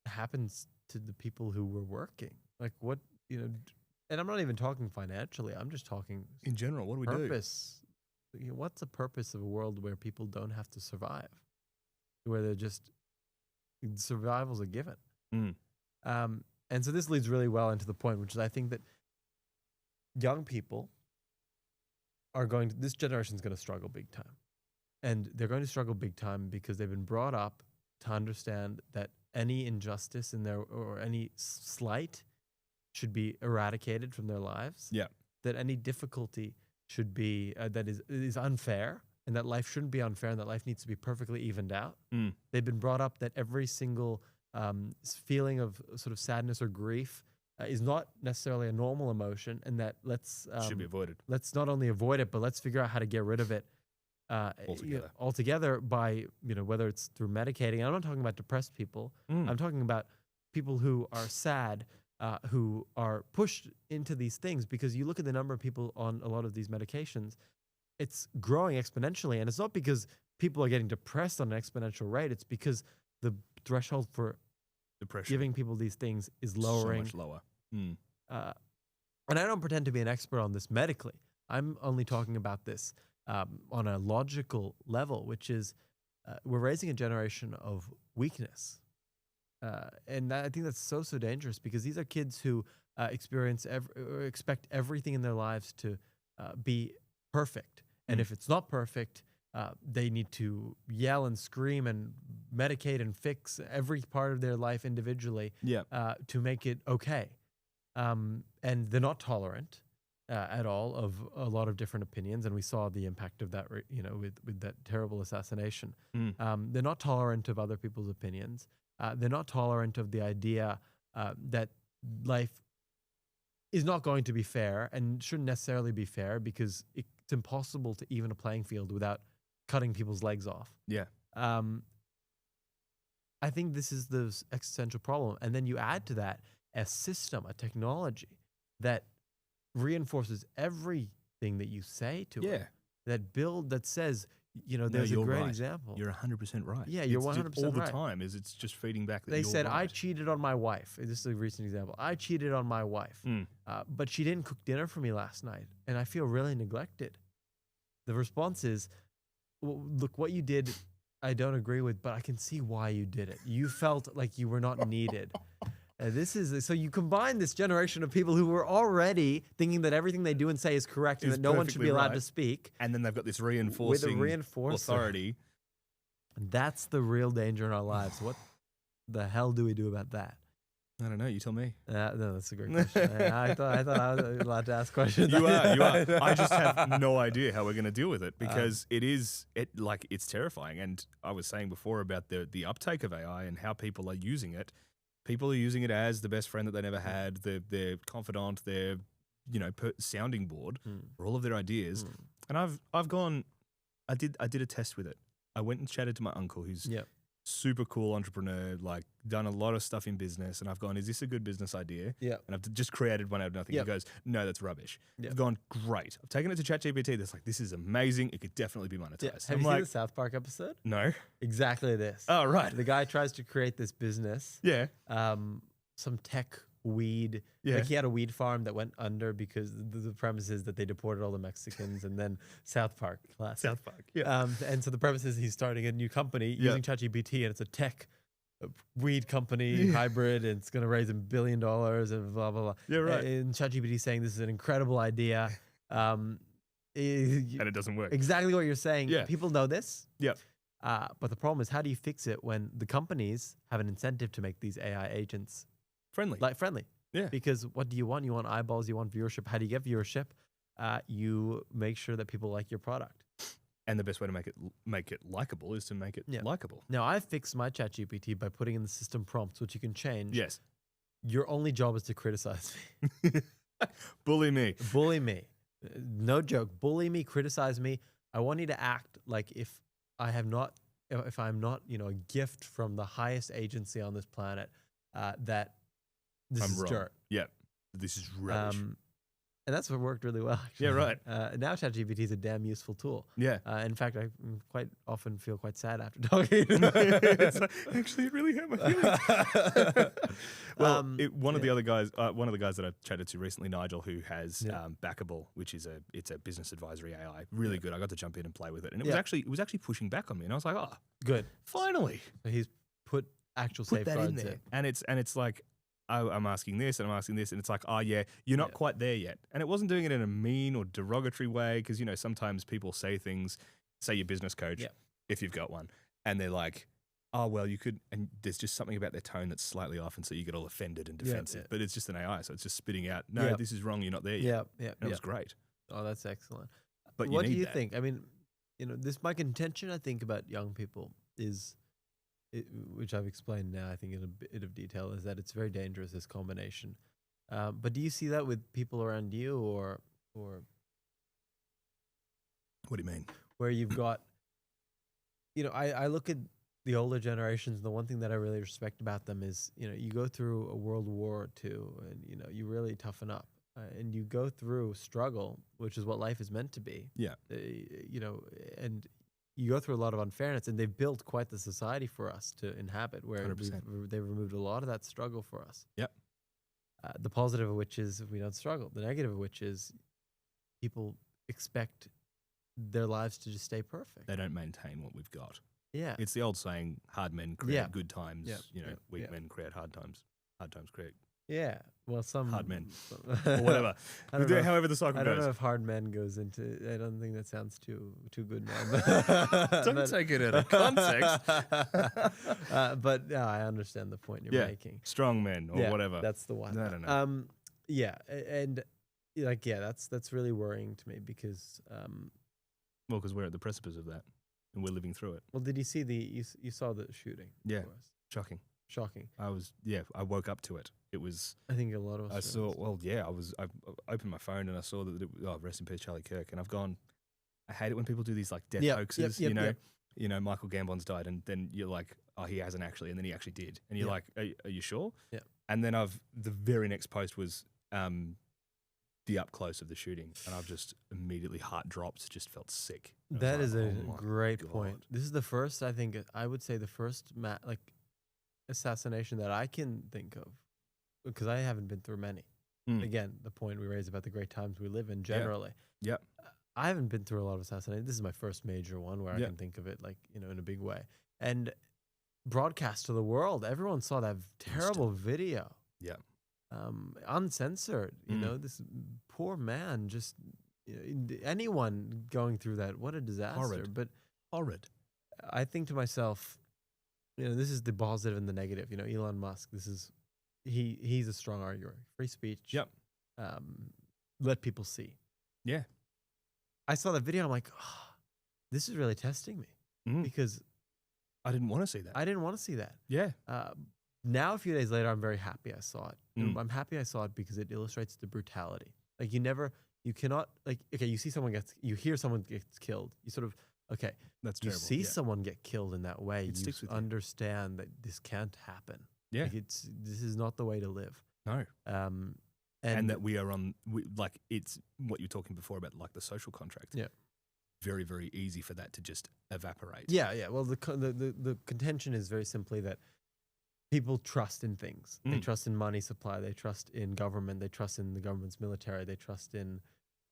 Speaker 2: happens to the people who were working? Like, what, and I'm not even talking financially. I'm just talking
Speaker 1: in general. What do we
Speaker 2: purpose. What's the purpose of a world where people don't have to survive, where they're just survival's a given? And so this leads really well into the point, which is I think that young people this generation is going to struggle big time, and they're going to struggle big time because they've been brought up to understand that any injustice in or any slight should be eradicated from their lives.
Speaker 1: Yeah.
Speaker 2: That any difficulty should be that is unfair, and that life shouldn't be unfair, and that life needs to be perfectly evened out. They've been brought up that every single feeling of sort of sadness or grief is not necessarily a normal emotion, and that
Speaker 1: should be avoided.
Speaker 2: Let's not only avoid it, but let's figure out how to get rid of it altogether by whether it's through medicating. And I'm not talking about depressed people. I'm talking about people who are sad, who are pushed into these things, because you look at the number of people on a lot of these medications, it's growing exponentially. And it's not because people are getting depressed on an exponential rate. It's because the threshold for
Speaker 1: depression
Speaker 2: giving people these things is lowering.
Speaker 1: So much lower.
Speaker 2: And I don't pretend to be an expert on this medically. I'm only talking about this on a logical level, which is we're raising a generation of weakness. And I think that's so dangerous, because these are kids who expect everything in their lives to be perfect. And if it's not perfect, they need to yell and scream and medicate and fix every part of their life individually to make it okay. And they're not tolerant at all of a lot of different opinions. And we saw the impact of that, with that terrible assassination. They're not tolerant of other people's opinions. They're not tolerant of the idea that life is not going to be fair and shouldn't necessarily be fair, because it's impossible to even a playing field without cutting people's legs off.
Speaker 1: Yeah.
Speaker 2: I think this is the existential problem. And then you add to that a system, a technology that reinforces everything that you say to it. That says, there's a great example.
Speaker 1: You're 100% right.
Speaker 2: Yeah, you're 100% right.
Speaker 1: All the time it's just feeding back that
Speaker 2: they
Speaker 1: you're
Speaker 2: said,
Speaker 1: right.
Speaker 2: I cheated on my wife. This is a recent example. I cheated on my wife, but she didn't cook dinner for me last night, and I feel really neglected. The response is, well, look, what you did, I don't agree with, but I can see why you did it. You felt like you were not needed. This is so you combine this generation of people who were already thinking that everything they do and say is correct and that no one should be allowed to speak.
Speaker 1: And then they've got this reinforcing authority.
Speaker 2: That's the real danger in our lives. What the hell do we do about that?
Speaker 1: I don't know. You tell me.
Speaker 2: No, that's a great question. I thought I was allowed to ask questions.
Speaker 1: You are. I just have no idea how we're going to deal with it because it's terrifying. And I was saying before about the uptake of AI and how people are using it. People are using it as the best friend that they never had, their confidant, their sounding board for all of their ideas. And I've gone. I did a test with it. I went and chatted to my uncle, who's super cool entrepreneur, like done a lot of stuff in business, and I've gone, is this a good business idea?
Speaker 2: Yeah.
Speaker 1: And I've just created one out of nothing. He goes, no, that's rubbish. I've gone, great. I've taken it to ChatGPT. That's like, this is amazing. It could definitely be monetized.
Speaker 2: Have you seen the South Park episode?
Speaker 1: No.
Speaker 2: Exactly this.
Speaker 1: Oh, right.
Speaker 2: The guy tries to create this business.
Speaker 1: Yeah.
Speaker 2: Some tech weed.
Speaker 1: Yeah.
Speaker 2: Like he had a weed farm that went under because the premise is that they deported all the Mexicans and then South Park. Classic.
Speaker 1: South Park. Yeah.
Speaker 2: And so the premise is he's starting a new company using ChatGPT, and it's a tech weed company hybrid, and it's going to raise $1 billion and blah, blah, blah.
Speaker 1: Yeah, right.
Speaker 2: And ChatGPT saying this is an incredible idea.
Speaker 1: And it doesn't work.
Speaker 2: Exactly what you're saying.
Speaker 1: Yeah.
Speaker 2: People know this.
Speaker 1: Yeah.
Speaker 2: But the problem is, how do you fix it when the companies have an incentive to make these AI agents
Speaker 1: friendly? Yeah.
Speaker 2: Because what do you want? You want eyeballs, you want viewership. How do you get viewership? You make sure that people like your product.
Speaker 1: And the best way to make it likable is to make it likable.
Speaker 2: Now, I fixed my ChatGPT by putting in the system prompts, which you can change.
Speaker 1: Yes.
Speaker 2: Your only job is to criticize
Speaker 1: me. Bully me.
Speaker 2: Bully me. No joke. Bully me, criticize me. I want you to act like if I'm not, a gift from the highest agency on this planet, that this is dirt.
Speaker 1: Yeah. This is rubbish.
Speaker 2: And that's what worked really well, actually.
Speaker 1: Yeah, right.
Speaker 2: Now ChatGPT is a damn useful tool.
Speaker 1: Yeah.
Speaker 2: In fact, I quite often feel quite sad after talking.
Speaker 1: It's like, actually, it really hurt my feelings. Well, one of the guys that I chatted to recently, Nigel, who has Backable, which is a business advisory AI, really good. I got to jump in and play with it, and it was actually pushing back on me, and I was like, oh,
Speaker 2: good,
Speaker 1: finally.
Speaker 2: So he's put safeguards
Speaker 1: that in there, and it's like, I'm asking this and I'm asking this, and it's like, oh yeah, you're not quite there yet. And it wasn't doing it in a mean or derogatory way, because sometimes people say things, say your business coach, if you've got one, and they're like, oh well, you could, and there's just something about their tone that's slightly off, and so you get all offended and defensive. But it's just an AI, so it's just spitting out, no, this is wrong, you're not there yet. And it was great.
Speaker 2: Oh, that's excellent.
Speaker 1: But
Speaker 2: what do you think? I mean, my contention, I think, about young people is, which I've explained now, I think in a bit of detail, is that it's very dangerous, this combination. But do you see that with people around you, or
Speaker 1: what do you mean?
Speaker 2: Where you've got, I look at the older generations, and the one thing that I really respect about them is, you go through a World War II, and you really toughen up, and you go through struggle, which is what life is meant to be.
Speaker 1: Yeah.
Speaker 2: And you go through a lot of unfairness, and they've built quite the society for us to inhabit, where they've removed a lot of that struggle for us.
Speaker 1: Yep.
Speaker 2: The positive of which is we don't struggle. The negative of which is people expect their lives to just stay perfect.
Speaker 1: They don't maintain what we've got.
Speaker 2: Yeah.
Speaker 1: It's the old saying, hard men create good times. Weak men create hard times. Hard times create.
Speaker 2: Yeah. Well, some
Speaker 1: hard men or whatever. However the cycle goes.
Speaker 2: I don't know if hard men goes into. I don't think that sounds too good now.
Speaker 1: Don't take it out of context.
Speaker 2: But no, I understand the point you're making.
Speaker 1: Strong men or whatever.
Speaker 2: That's the one.
Speaker 1: I don't know.
Speaker 2: Yeah, and that's really worrying to me because.
Speaker 1: Well, because we're at the precipice of that, and we're living through it.
Speaker 2: Well, did you see you saw the shooting?
Speaker 1: Yeah, shocking. I woke up to it. It was.
Speaker 2: I think a lot of us.
Speaker 1: I saw. Well, I opened my phone and I saw that. Rest in peace, Charlie Kirk. And I've gone. I hate it when people do these like death hoaxes. Michael Gambon's died, and then you're like, oh, he hasn't actually, and then he actually did, and you're like, are you sure?
Speaker 2: Yeah.
Speaker 1: And then the very next post was the up close of the shooting, and I've just immediately heart dropped. Just felt sick.
Speaker 2: That is a great point. This is the first. I would say the first assassination that I can think of, because I haven't been through many. Again, the point we raised about the great times we live in generally.
Speaker 1: Yeah.
Speaker 2: I haven't been through a lot of assassinations. This is my first major one where I can think of it in a big way. And broadcast to the world, everyone saw that terrible video.
Speaker 1: Yeah.
Speaker 2: Uncensored. You know, this poor man, just anyone going through that, what a disaster.
Speaker 1: Horrid.
Speaker 2: But
Speaker 1: Horrid.
Speaker 2: I think to myself, this is the positive and the negative. Elon Musk, he's a strong arguer. Free speech.
Speaker 1: Yep.
Speaker 2: Let people see.
Speaker 1: Yeah.
Speaker 2: I saw that video. I'm like, this is really testing me because
Speaker 1: I didn't want to see that.
Speaker 2: I didn't want to see that.
Speaker 1: Yeah.
Speaker 2: Now, a few days later, I'm very happy I saw it. And I'm happy I saw it because it illustrates the brutality. Like you cannot, okay, you hear someone gets killed. You sort of, okay,
Speaker 1: that's
Speaker 2: you
Speaker 1: terrible.
Speaker 2: See someone get killed in that way. You understand that this can't happen.
Speaker 1: Yeah.
Speaker 2: This is not the way to live.
Speaker 1: No.
Speaker 2: And
Speaker 1: that we are it's what you're talking before about, like the social contract.
Speaker 2: Yeah.
Speaker 1: Very, very easy for that to just evaporate.
Speaker 2: Yeah, yeah. Well, the contention is very simply that people trust in things. They trust in money supply. They trust in government. They trust in the government's military. They trust in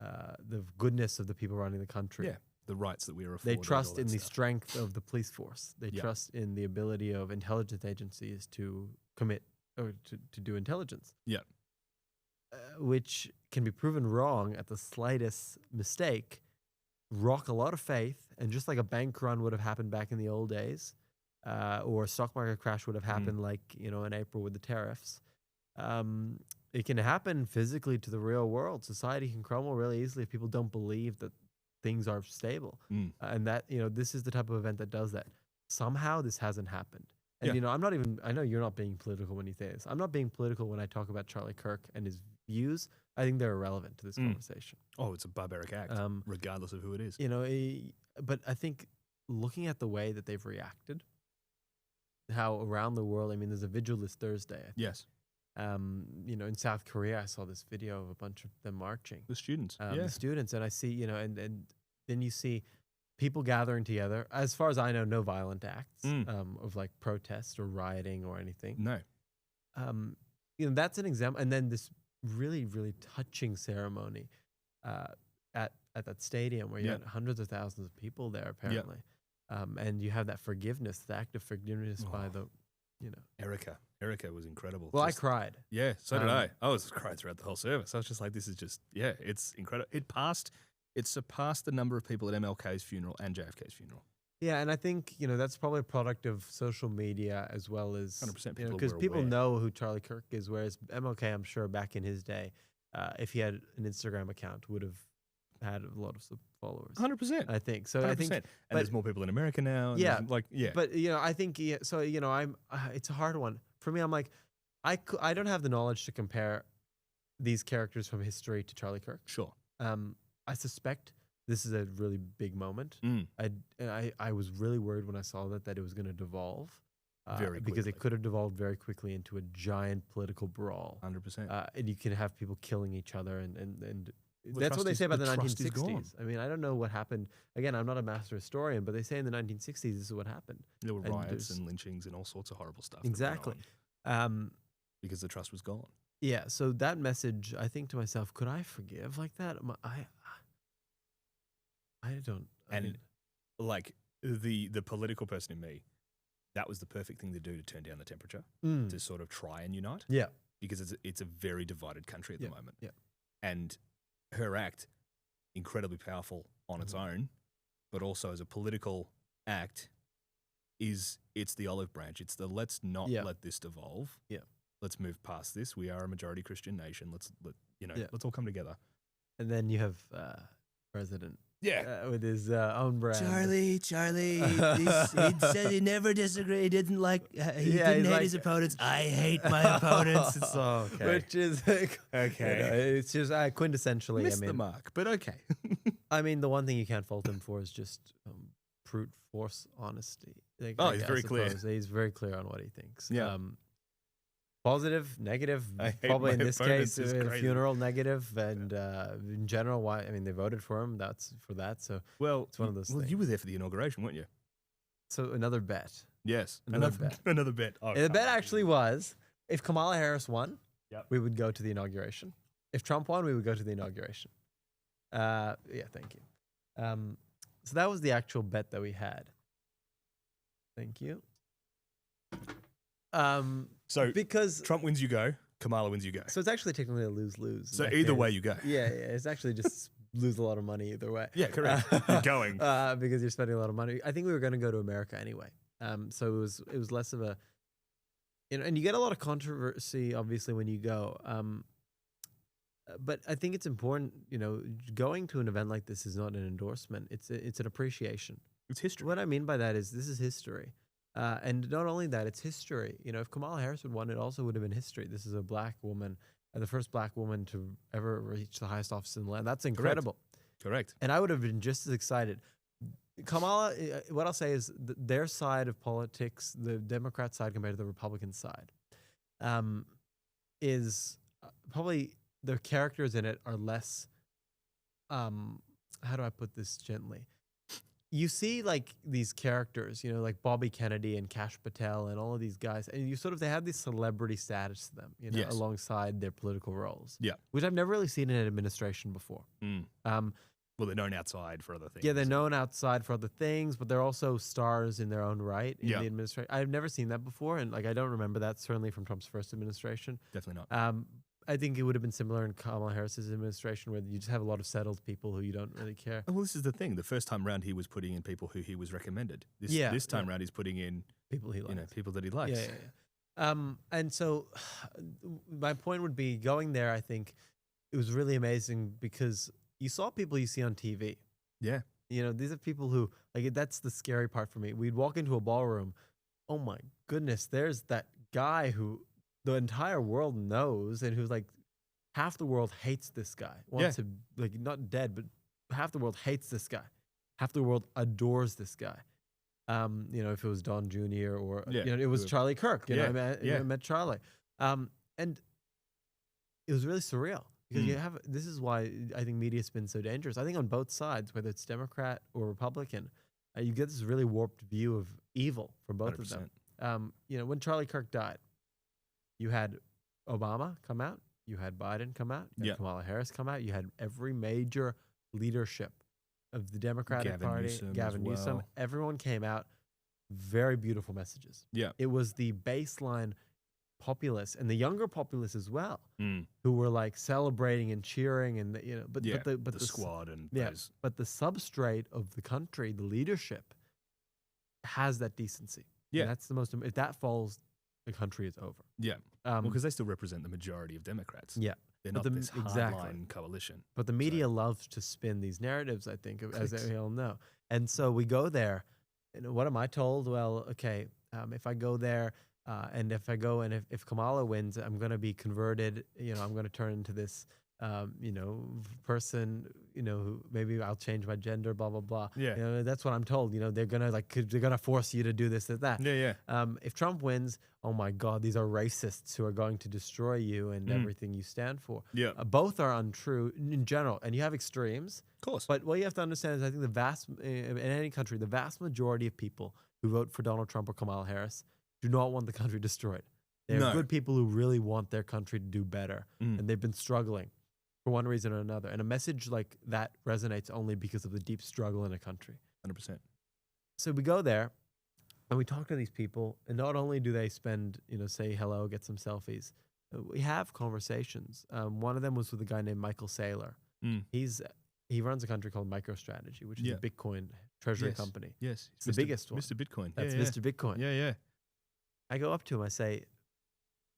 Speaker 2: the goodness of the people running the country.
Speaker 1: Yeah, the rights that we are afforded.
Speaker 2: They trust in the strength of the police force. They trust in the ability of intelligence agencies to commit or to do intelligence.
Speaker 1: Yeah.
Speaker 2: Which can be proven wrong at the slightest mistake, rock a lot of faith, and just like a bank run would have happened back in the old days, or a stock market crash would have happened like, in April with the tariffs, it can happen physically to the real world. Society can crumble really easily if people don't believe that things are stable. And that, this is the type of event that does that. Somehow this hasn't happened. And, I know you're not being political when you say this. I'm not being political when I talk about Charlie Kirk and his views. I think they're irrelevant to this conversation.
Speaker 1: Oh, it's a barbaric act, regardless of who it is.
Speaker 2: But I think looking at the way that they've reacted, how around the world, there's a vigil this Thursday.
Speaker 1: Yes.
Speaker 2: In South Korea, I saw this video of a bunch of them marching.
Speaker 1: The students.
Speaker 2: The students. And I see, and then you see people gathering together. As far as I know, no violent acts of like protest or rioting or anything.
Speaker 1: No.
Speaker 2: That's an example. And then this really, really touching ceremony at that stadium where you had hundreds of thousands of people there, apparently. And you have that forgiveness, the act of forgiveness by the,
Speaker 1: Erica was incredible.
Speaker 2: Well, I cried.
Speaker 1: Yeah, so did I. I was crying throughout the whole service. I was just like, this is just, it's incredible. It surpassed the number of people at MLK's funeral and JFK's funeral.
Speaker 2: Yeah, and I think, that's probably a product of social media as well as
Speaker 1: 100%.
Speaker 2: Because people know who Charlie Kirk is, whereas MLK, I'm sure back in his day, if he had an Instagram account, would have had a lot of followers.
Speaker 1: 100%.
Speaker 2: I think. So
Speaker 1: 100%.
Speaker 2: I think,
Speaker 1: and there's more people in America now. And But
Speaker 2: I think, it's a hard one. For me, I'm like, I don't have the knowledge to compare these characters from history to Charlie Kirk.
Speaker 1: Sure.
Speaker 2: I suspect this is a really big moment. I was really worried when I saw that it was going to devolve. Because it could have devolved very quickly into a giant political brawl.
Speaker 1: 100%.
Speaker 2: And you can have people killing each other and that's what they say about the 1960s. I don't know what happened. Again, I'm not a master historian, but they say in the 1960s this is what happened.
Speaker 1: There were riots and lynchings and all sorts of horrible stuff.
Speaker 2: Exactly.
Speaker 1: Because the trust was gone.
Speaker 2: Yeah, so that message, I think to myself, could I forgive like that? I don't.
Speaker 1: Like the political person in me, that was the perfect thing to do to turn down the temperature, to sort of try and unite.
Speaker 2: Yeah.
Speaker 1: Because it's a very divided country at the moment.
Speaker 2: Yeah.
Speaker 1: And her act, incredibly powerful on its own, but also as a political act, it's the olive branch. It's the let's not let this devolve.
Speaker 2: Yeah.
Speaker 1: Let's move past this. We are a majority Christian nation. Let's all come together.
Speaker 2: And then you have President.
Speaker 1: Yeah.
Speaker 2: With his own brand.
Speaker 1: Charlie, he said he never disagreed. He didn't he didn't hate his opponents. I hate my opponents. It's okay.
Speaker 2: Which is okay. It's just quintessentially.
Speaker 1: Missed the mark, but okay.
Speaker 2: The one thing you can't fault him for is just brute force honesty.
Speaker 1: He's very clear.
Speaker 2: He's very clear on what he thinks.
Speaker 1: Yeah.
Speaker 2: Positive, negative, probably in this case, a funeral negative, and in general, why? They voted for him. That's for that. So it's one of those things.
Speaker 1: You were there for the inauguration, weren't you?
Speaker 2: So another bet.
Speaker 1: Yes,
Speaker 2: another bet.
Speaker 1: Another bet.
Speaker 2: Oh, the bet actually was if Kamala Harris won, we would go to the inauguration. If Trump won, we would go to the inauguration. Thank you. So that was the actual bet that we had. Thank you.
Speaker 1: So
Speaker 2: because
Speaker 1: Trump wins, you go. Kamala wins, you go.
Speaker 2: So it's actually technically a lose-lose.
Speaker 1: So either way you go.
Speaker 2: Yeah, it's actually just lose a lot of money either way.
Speaker 1: Yeah, correct. You're going.
Speaker 2: Because you're spending a lot of money. I think we were going to go to America anyway. So it was less of a, and you get a lot of controversy obviously when you go. But I think it's important, going to an event like this is not an endorsement. It's an appreciation.
Speaker 1: It's history.
Speaker 2: What I mean by that is this is history. And not only that, it's history. If Kamala Harris had won, it also would have been history. This is a black woman, the first black woman to ever reach the highest office in the land. That's incredible.
Speaker 1: Correct.
Speaker 2: And I would have been just as excited. Kamala, what I'll say is their side of politics, the Democrat side compared to the Republican side, is probably the characters in it are less, how do I put this gently? You see like these characters, like Bobby Kennedy and Kash Patel and all of these guys, and they have this celebrity status to them,
Speaker 1: Yes.
Speaker 2: alongside their political roles.
Speaker 1: Yeah.
Speaker 2: Which I've never really seen in an administration before.
Speaker 1: Well, they're known outside for other things.
Speaker 2: Yeah, they're known outside for other things, but they're also stars in their own right in the administration. I've never seen that before, and I don't remember that, certainly from Trump's first administration.
Speaker 1: Definitely not.
Speaker 2: I think it would have been similar in Kamala Harris's administration, where you just have a lot of settled people who you don't really care.
Speaker 1: Well, this is the thing. The first time round, he was putting in people who he was recommended. This time round, he's putting in
Speaker 2: people he likes.
Speaker 1: People that he likes.
Speaker 2: Yeah. And so my point would be, going there, I think it was really amazing because you saw people you see on TV.
Speaker 1: Yeah.
Speaker 2: These are people who, that's the scary part for me. We'd walk into a ballroom. Oh my goodness, there's that guy who the entire world knows, and who's half the world hates this guy. Wants to, not dead, but half the world hates this guy. Half the world adores this guy. If it was Don Jr. or it was Charlie Kirk. I met Charlie, and it was really surreal because this is why I think media's been so dangerous. I think on both sides, whether it's Democrat or Republican, you get this really warped view of evil from both
Speaker 1: 100%.
Speaker 2: of them. When Charlie Kirk died, you had Obama come out, you had Biden come out, you had Kamala Harris come out, you had every major leadership of the Democratic Party, Gavin Newsom, everyone came out, very beautiful messages. Yeah. It was the baseline populace and the younger populace as well, who were celebrating and cheering, and but the
Speaker 1: squad and
Speaker 2: those. But the substrate of the country, the leadership, has that decency. Yeah, and that's the most. If that falls, the country is over. Yeah,
Speaker 1: because they still represent the majority of Democrats.
Speaker 2: Yeah,
Speaker 1: they're not this hardline coalition.
Speaker 2: But the media loves to spin these narratives, I think, as we all know. And so we go there, and what am I told? Well, okay, if I go there, and if Kamala wins, I'm going to be converted. I'm going to turn into this, person. Who maybe I'll change my gender. Blah blah blah. Yeah, that's what I'm told. They're gonna force you to do this or that.
Speaker 1: Yeah, yeah.
Speaker 2: If Trump wins, oh my God, these are racists who are going to destroy you and everything you stand for.
Speaker 1: Yeah,
Speaker 2: both are untrue in general, and you have extremes.
Speaker 1: Of course.
Speaker 2: But what you have to understand is, I think in any country, the vast majority of people who vote for Donald Trump or Kamala Harris do not want the country destroyed. They're good people who really want their country to do better, and they've been struggling for one reason or another. And a message like that resonates only because of the deep struggle in a country.
Speaker 1: 100%.
Speaker 2: So we go there, and we talk to these people, and not only do they spend, say hello, get some selfies, we have conversations. One of them was with a guy named Michael Saylor. He runs a country called MicroStrategy, which is a Bitcoin treasury company.
Speaker 1: Yes.
Speaker 2: It's the biggest one.
Speaker 1: Mr. Bitcoin.
Speaker 2: That's Mr. Bitcoin.
Speaker 1: Yeah, yeah.
Speaker 2: I go up to him, I say,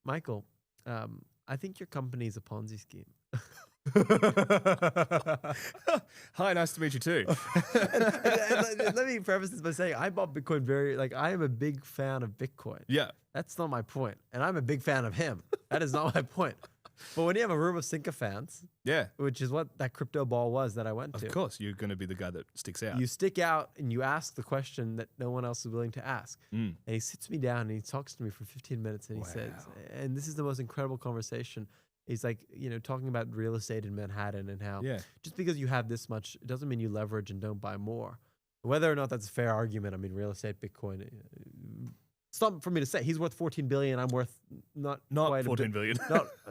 Speaker 2: Michael, I think your company is a Ponzi scheme.
Speaker 1: Hi, nice to meet you too.
Speaker 2: and let me preface this by saying I bought Bitcoin I am a big fan of Bitcoin.
Speaker 1: Yeah.
Speaker 2: That's not my point. And I'm a big fan of him. That is not my point. But when you have a room of sycophants, which is what that crypto ball was that I went to.
Speaker 1: Of course, you're going to be the guy that sticks out.
Speaker 2: You stick out and you ask the question that no one else is willing to ask. And he sits me down and he talks to me for 15 minutes and he says, and this is the most incredible conversation. He's talking about real estate in Manhattan and how just because you have this much, it doesn't mean you leverage and don't buy more. Whether or not that's a fair argument, I mean, real estate, Bitcoin, it's not for me to say. He's worth 14 billion. I'm worth not quite
Speaker 1: 14 billion.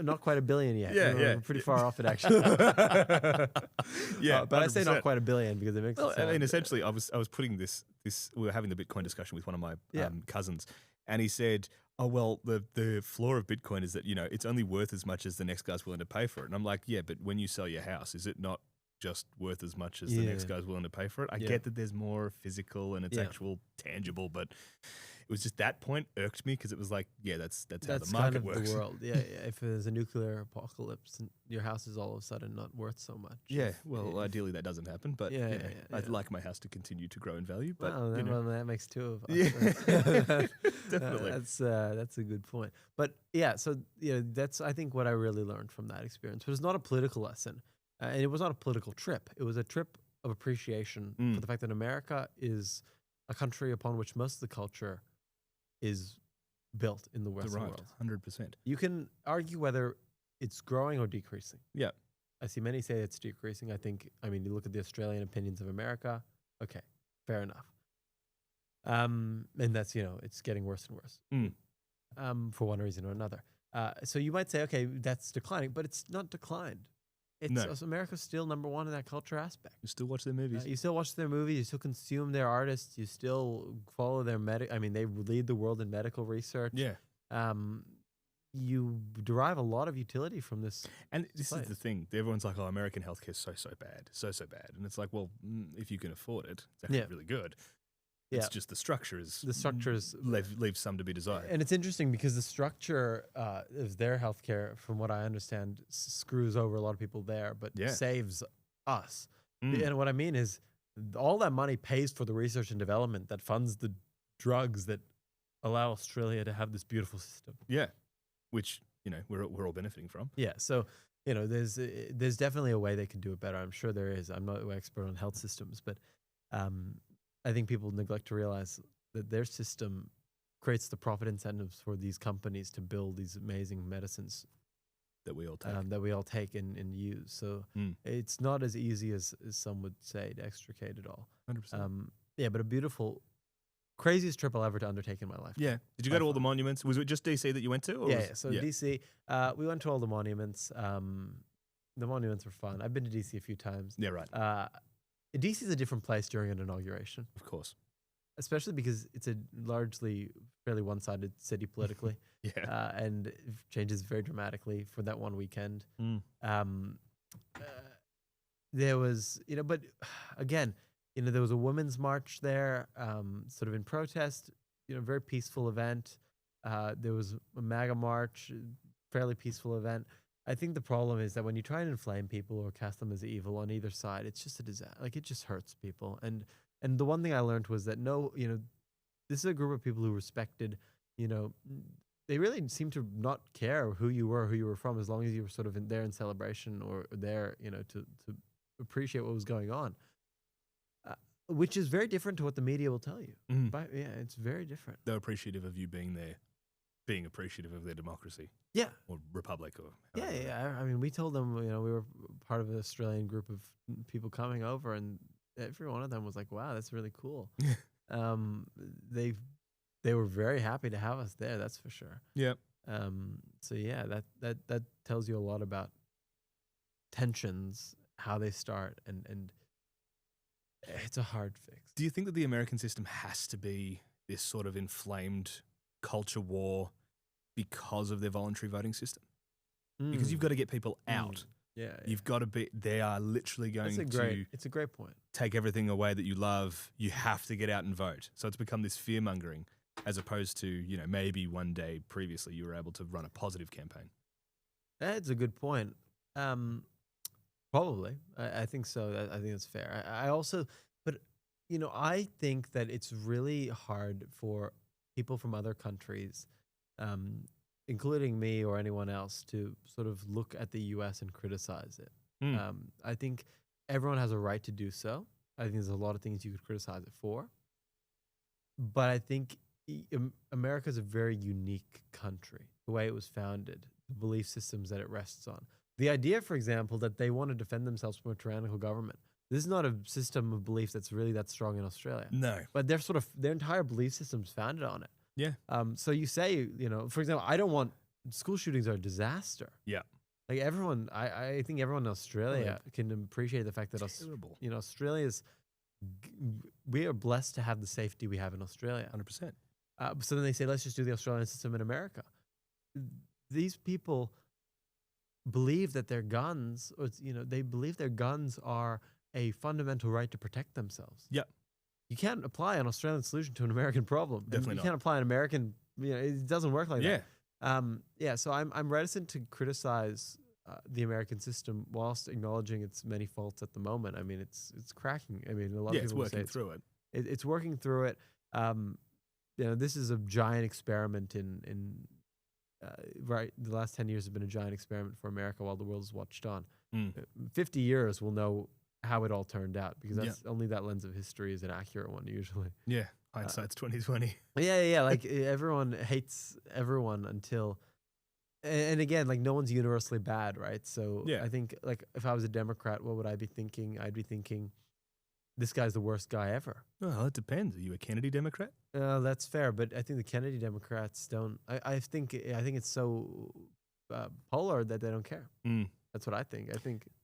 Speaker 2: not quite a billion yet.
Speaker 1: Yeah,
Speaker 2: We're pretty far off it actually.
Speaker 1: Yeah,
Speaker 2: but I say not quite a billion because it makes.
Speaker 1: Well, I mean, essentially, I was putting this. We were having the Bitcoin discussion with one of my cousins, and he said, oh, well, the flaw of Bitcoin is that, it's only worth as much as the next guy's willing to pay for it. And I'm like, yeah, but when you sell your house, is it not just worth as much as the next guy's willing to pay for it? I get that there's more physical and it's actual tangible, but it was just that point irked me because it was like, yeah, that's how the market
Speaker 2: kind of
Speaker 1: works.
Speaker 2: The world. Yeah. If there's a nuclear apocalypse, your house is all of a sudden not worth so much.
Speaker 1: Yeah, well, ideally that doesn't happen, but I'd like my house to continue to grow in value. But
Speaker 2: well, that makes two of us.
Speaker 1: Yeah, definitely.
Speaker 2: That's a good point. But yeah, so that's I think what I really learned from that experience. But it's not a political lesson, and it was not a political trip. It was a trip of appreciation for the fact that America is a country upon which most of the culture is built in the Western world.
Speaker 1: 100%.
Speaker 2: You can argue whether it's growing or decreasing.
Speaker 1: Yeah.
Speaker 2: I see many say it's decreasing. I mean, you look at the Australian opinions of America. Okay, fair enough. And that's, it's getting worse and worse for one reason or another. So you might say, okay, that's declining, but it's not declined. America's still number one in that culture aspect.
Speaker 1: You still watch their movies.
Speaker 2: You still watch their movies. You still consume their artists. You still follow their they lead the world in medical research.
Speaker 1: Yeah.
Speaker 2: You derive a lot of utility from this.
Speaker 1: And this is the thing. Everyone's like, oh, American healthcare is so bad. So bad. And it's like, well, if you can afford it, it's actually really good. It's just the structure is leaves some to be desired.
Speaker 2: And it's interesting because the structure of their healthcare, from what I understand, screws over a lot of people there, but saves us. And what I mean is all that money pays for the research and development that funds the drugs that allow Australia to have this beautiful system.
Speaker 1: Yeah, which we're all benefiting from.
Speaker 2: Yeah, so there's definitely a way they could do it better. I'm sure there is. I'm not an expert on health systems, but I think people neglect to realize that their system creates the profit incentives for these companies to build these amazing medicines
Speaker 1: that we all take,
Speaker 2: and use. So it's not as easy as some would say to extricate it all.
Speaker 1: 100%.
Speaker 2: Yeah, but a beautiful, craziest trip I'll ever to undertake in my life.
Speaker 1: Yeah. Did you go to all the monuments? Was it just DC that you went to? Or
Speaker 2: So DC, we went to all the monuments. The monuments were fun. I've been to DC a few times.
Speaker 1: Yeah, right.
Speaker 2: DC is a different place during an inauguration.
Speaker 1: Of course.
Speaker 2: Especially because it's a largely fairly one-sided city politically. And it changes very dramatically for that one weekend. There was, but again, there was a women's march there, sort of in protest, very peaceful event. There was a MAGA march, fairly peaceful event. I think the problem is that when you try and inflame people or cast them as evil on either side, it's just a disaster. Like, it just hurts people. And the one thing I learned was that this is a group of people who respected, they really seemed to not care who you were from, as long as you were sort of there in celebration or there, to appreciate what was going on. Which is very different to what the media will tell you. But it's very different.
Speaker 1: They're appreciative of you being there, being appreciative of their democracy.
Speaker 2: Yeah.
Speaker 1: Or republic. Or
Speaker 2: I mean, we told them, we were part of an Australian group of people coming over, and every one of them was like, wow, that's really cool. They were very happy to have us there, that's for sure.
Speaker 1: Yeah.
Speaker 2: So yeah, that tells you a lot about tensions, how they start, and it's a hard fix.
Speaker 1: Do you think that the American system has to be this sort of inflamed culture war because of their voluntary voting system? Because you've got to get people out. You've got to be, they are literally going
Speaker 2: it's a great point.
Speaker 1: Take everything away that you love. You have to get out and vote. So it's become this fear mongering, as opposed to, maybe one day previously you were able to run a positive campaign.
Speaker 2: That's a good point. Probably. I think so. I think that's fair. I also, but, I think that it's really hard for people from other countries, including me or anyone else, to sort of look at the U.S. and criticize it. I think everyone has a right to do so. I think there's a lot of things you could criticize it for. But I think America is a very unique country, the way it was founded, the belief systems that it rests on. The idea, for example, that they want to defend themselves from a tyrannical government. This is not a system of beliefs that's really that strong in Australia.
Speaker 1: No.
Speaker 2: But their entire belief system's founded on it.
Speaker 1: Yeah.
Speaker 2: So you say, for example, I don't want school shootings are a disaster.
Speaker 1: Yeah.
Speaker 2: Like everyone, I think everyone in Australia can appreciate the fact that Australia's, we are blessed to have the safety we have in Australia.
Speaker 1: 100%.
Speaker 2: So then they say, let's just do the Australian system in America. These people believe that their guns, they believe their guns are a fundamental right to protect themselves.
Speaker 1: Yep.
Speaker 2: You can't apply an Australian solution to an American problem.
Speaker 1: Definitely not.
Speaker 2: You can't apply an American, it doesn't work like that. So I'm reticent to criticize the American system whilst acknowledging its many faults at the moment. I mean, it's cracking. I mean, a lot of people
Speaker 1: it's working through it.
Speaker 2: It's working through it. This is a giant experiment right. The last 10 years have been a giant experiment for America while the world has watched on. 50 years we'll know how it all turned out, because that's only that lens of history is an accurate one usually.
Speaker 1: Yeah. Hindsight's 2020.
Speaker 2: Yeah. Like everyone hates everyone until, and again, like no one's universally bad, right? So I think like if I was a Democrat, what would I be thinking? I'd be thinking, this guy's the worst guy ever.
Speaker 1: Well, it depends. Are you a Kennedy Democrat?
Speaker 2: That's fair, but I think the Kennedy Democrats don't. I think it's so polar that they don't care. That's what I think.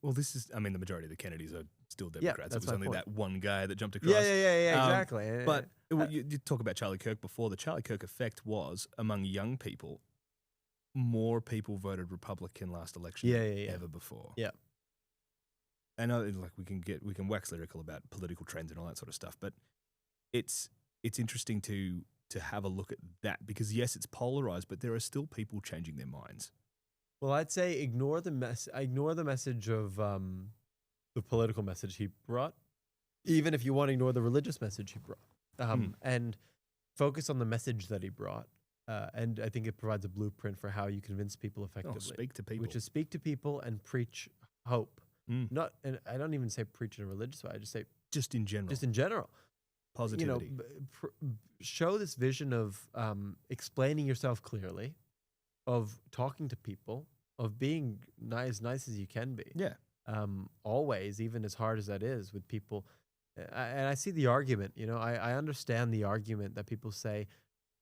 Speaker 1: Well, the majority of the Kennedys are still Democrats. It was only that one guy that jumped across.
Speaker 2: Yeah, exactly.
Speaker 1: But you talk about Charlie Kirk before. The Charlie Kirk effect was among young people. More people voted Republican last election than ever before.
Speaker 2: Yeah.
Speaker 1: I know, like we can wax lyrical about political trends and all that sort of stuff, but it's interesting to have a look at that, because yes, it's polarized, but there are still people changing their minds.
Speaker 2: Well, I'd say ignore the message of the political message he brought, even if you want to ignore the religious message he brought, and focus on the message that he brought. And I think it provides a blueprint for how you convince people effectively.
Speaker 1: Speak to people.
Speaker 2: Which is speak to people and preach hope. And I don't even say preach in a religious way. I just say
Speaker 1: just in general.
Speaker 2: Just in general.
Speaker 1: Positivity.
Speaker 2: Show this vision of explaining yourself clearly, of talking to people, of being nice as you can be.
Speaker 1: Yeah.
Speaker 2: Always, even as hard as that is with people. And I see the argument, I understand the argument that people say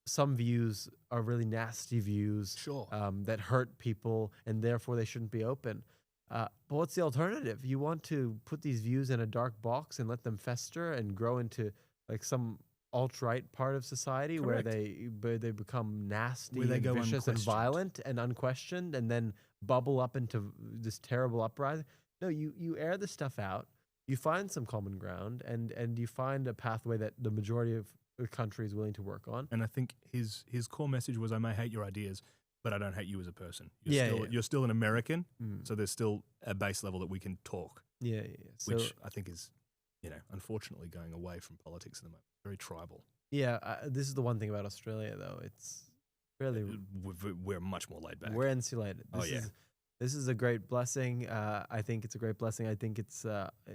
Speaker 2: some views are really nasty views.
Speaker 1: Sure.
Speaker 2: That hurt people and therefore they shouldn't be open. But what's the alternative? You want to put these views in a dark box and let them fester and grow into like some alt-right part of society. Correct. where they become nasty and vicious and violent and unquestioned, and then bubble up into this terrible uprising. No, you air this stuff out, you find some common ground, and you find a pathway that the majority of the country is willing to work on.
Speaker 1: And I think his core message was, I may hate your ideas, but I don't hate you as a person. You're still an American, so there's still a base level that we can talk.
Speaker 2: Yeah.
Speaker 1: Which I think is, unfortunately going away from politics at the moment. Very tribal.
Speaker 2: Yeah, this is the one thing about Australia, though. It's really...
Speaker 1: We're much more laid back.
Speaker 2: We're insulated. This is a great blessing. I think it's a great blessing. I think it's,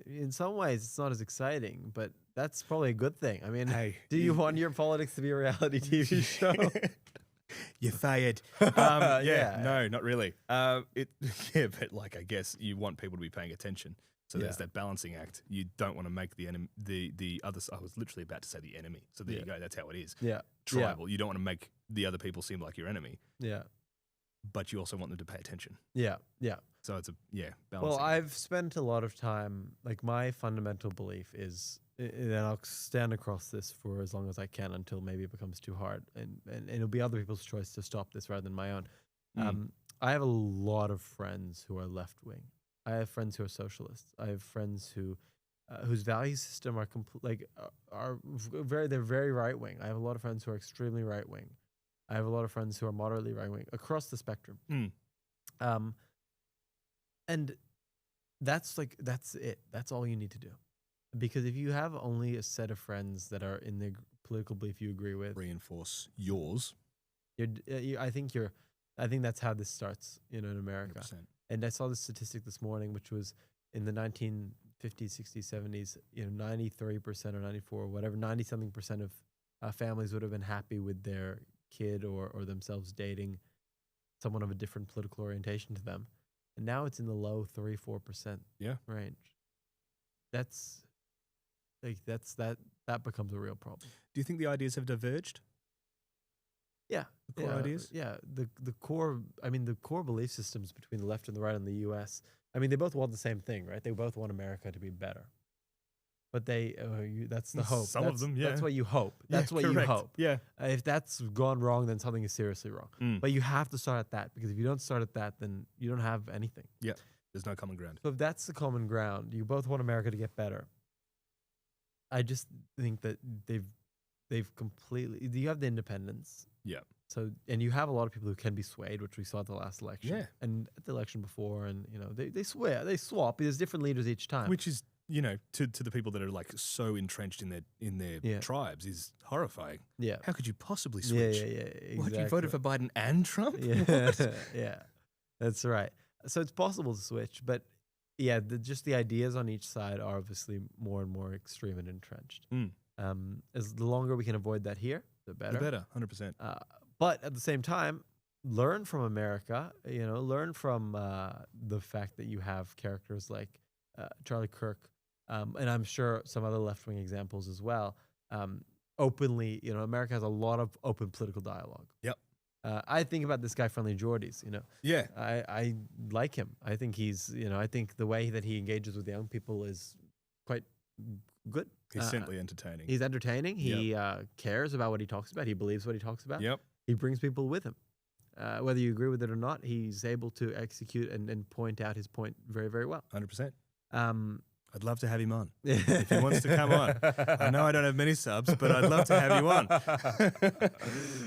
Speaker 2: in some ways, it's not as exciting, but that's probably a good thing. I mean, do you want your politics to be a reality TV show?
Speaker 1: You're fired. No, not really. But like, I guess you want people to be paying attention. So there's that balancing act. You don't want to make the enemy, the other. I was literally about to say the enemy. So there you go. That's how it is.
Speaker 2: Yeah.
Speaker 1: Tribal. You don't want to make the other people seem like your enemy.
Speaker 2: Yeah.
Speaker 1: But you also want them to pay attention.
Speaker 2: Yeah.
Speaker 1: So it's balancing.
Speaker 2: Well, I've spent a lot of time. Like my fundamental belief is, and I'll stand across this for as long as I can until maybe it becomes too hard, and it'll be other people's choice to stop this rather than my own. I have a lot of friends who are left wing. I have friends who are socialists. I have friends who whose value system are they're very right wing. I have a lot of friends who are extremely right wing. I have a lot of friends who are moderately right wing across the spectrum. And that's it. That's all you need to do. Because if you have only a set of friends that are in the political belief you agree with,
Speaker 1: reinforce yours.
Speaker 2: I think that's how this starts, in America.
Speaker 1: 100%.
Speaker 2: And I saw this statistic this morning, which was in the 1950s, 60s, 70s, 93% or 94 or whatever, 90-something% of families would have been happy with their kid or themselves dating someone of a different political orientation to them. And now it's in the low 3-4% range. That becomes a real problem.
Speaker 1: Do you think the ideas have diverged?
Speaker 2: Yeah.
Speaker 1: The core ideas?
Speaker 2: Yeah. The core belief systems between the left and the right in the US, they both want the same thing, right? They both want America to be better. But that's the hope.
Speaker 1: Some of them, yeah.
Speaker 2: That's what you hope. That's what
Speaker 1: correct.
Speaker 2: you hope.
Speaker 1: Yeah.
Speaker 2: If that's gone wrong, then something is seriously wrong. But you have to start at that, because if you don't start at that, then you don't have anything.
Speaker 1: Yeah. There's no common ground.
Speaker 2: So if that's the common ground, you both want America to get better. I just think that they've completely. You have the independence.
Speaker 1: Yeah.
Speaker 2: So, and you have a lot of people who can be swayed, which we saw at the last election.
Speaker 1: Yeah.
Speaker 2: And at the election before, and they swap. There's different leaders each time.
Speaker 1: Which is, to the people that are like so entrenched in their tribes is horrifying.
Speaker 2: Yeah.
Speaker 1: How could you possibly switch?
Speaker 2: Yeah, exactly.
Speaker 1: What, you voted for Biden and Trump?
Speaker 2: Yeah. Yeah. That's right. So it's possible to switch, but yeah, just the ideas on each side are obviously more and more extreme and entrenched. As the longer we can avoid that here, the better.
Speaker 1: The better, 100%.
Speaker 2: But at the same time, learn from America. Learn from the fact that you have characters like Charlie Kirk, and I'm sure some other left-wing examples as well. Openly, America has a lot of open political dialogue.
Speaker 1: Yep.
Speaker 2: I think about this guy, Friendly Jordies.
Speaker 1: Yeah.
Speaker 2: I like him. I think I think the way that he engages with young people is quite good.
Speaker 1: He's simply entertaining.
Speaker 2: He's entertaining. He cares about what he talks about. He believes what he talks about.
Speaker 1: Yep.
Speaker 2: He brings people with him. Whether you agree with it or not, he's able to execute and point out his point very, very well.
Speaker 1: 100%. I'd love to have him on. If he wants to come on. I know I don't have many subs, but I'd love to have you on.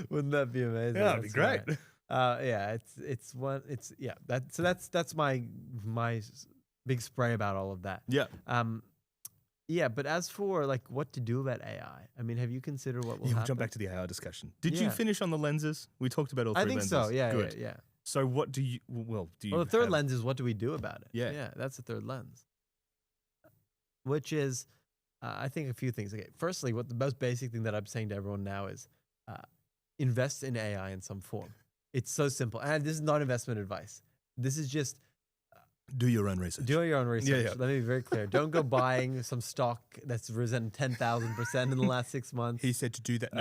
Speaker 2: Wouldn't that be amazing?
Speaker 1: Yeah, that'd be great.
Speaker 2: That's my big spray about all of that.
Speaker 1: Yeah.
Speaker 2: Yeah, but as for like what to do about AI, I mean, have you considered what will happen?
Speaker 1: We'll jump back to the AI discussion. Did you finish on the lenses? We talked about all three lenses.
Speaker 2: I think so. Yeah,
Speaker 1: good.
Speaker 2: Yeah.
Speaker 1: So what do you? Well,
Speaker 2: the third lens is what do we do about it?
Speaker 1: Yeah,
Speaker 2: yeah, that's the third lens. Which is, I think, a few things. Okay, firstly, what the most basic thing that I'm saying to everyone now is, invest in AI in some form. It's so simple, and this is not investment advice. This is just.
Speaker 1: Do your own research.
Speaker 2: Do your own research.
Speaker 1: Yeah.
Speaker 2: Let me be very clear. Don't go buying some stock that's risen 10,000% in the last 6 months.
Speaker 1: He said to do that.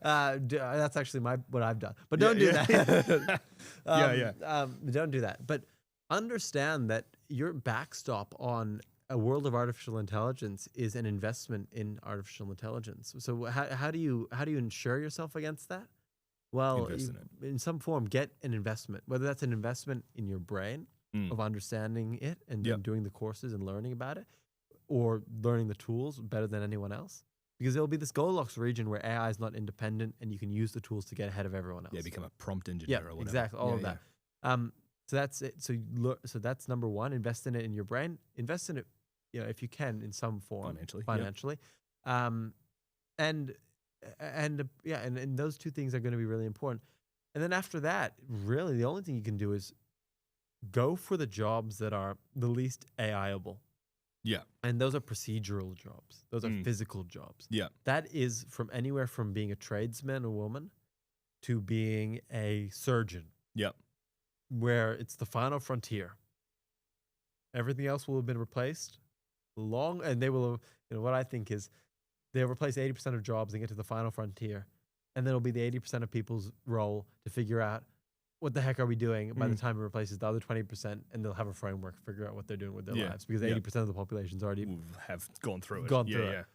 Speaker 1: No.
Speaker 2: That's actually what I've done. But don't do that. Don't do that. But understand that your backstop on a world of artificial intelligence is an investment in artificial intelligence. So how do you insure yourself against that? Well, in some form, get an investment, whether that's an investment in your brain, of understanding it and doing the courses and learning about it, or learning the tools better than anyone else. Because there'll be this Goldilocks region where AI is not independent and you can use the tools to get ahead of everyone else.
Speaker 1: Yeah, become a prompt engineer or whatever.
Speaker 2: Exactly, all of that. So that's it. So that's number one. Invest in it in your brain. Invest in it, if you can, in some form financially. And those two things are going to be really important. And then after that, really, the only thing you can do is go for the jobs that are the least AI-able.
Speaker 1: Yeah.
Speaker 2: And those are procedural jobs. Those are physical jobs.
Speaker 1: Yeah.
Speaker 2: That is from anywhere from being a tradesman or woman to being a surgeon.
Speaker 1: Yeah.
Speaker 2: Where it's the final frontier. Everything else will have been replaced and they will have, what I think is they'll replace 80% of jobs and get to the final frontier. And then it'll be the 80% of people's role to figure out what the heck are we doing by the time it replaces the other 20%, and they'll have a framework to figure out what they're doing with their lives, because 80% of the population's already
Speaker 1: have gone through it.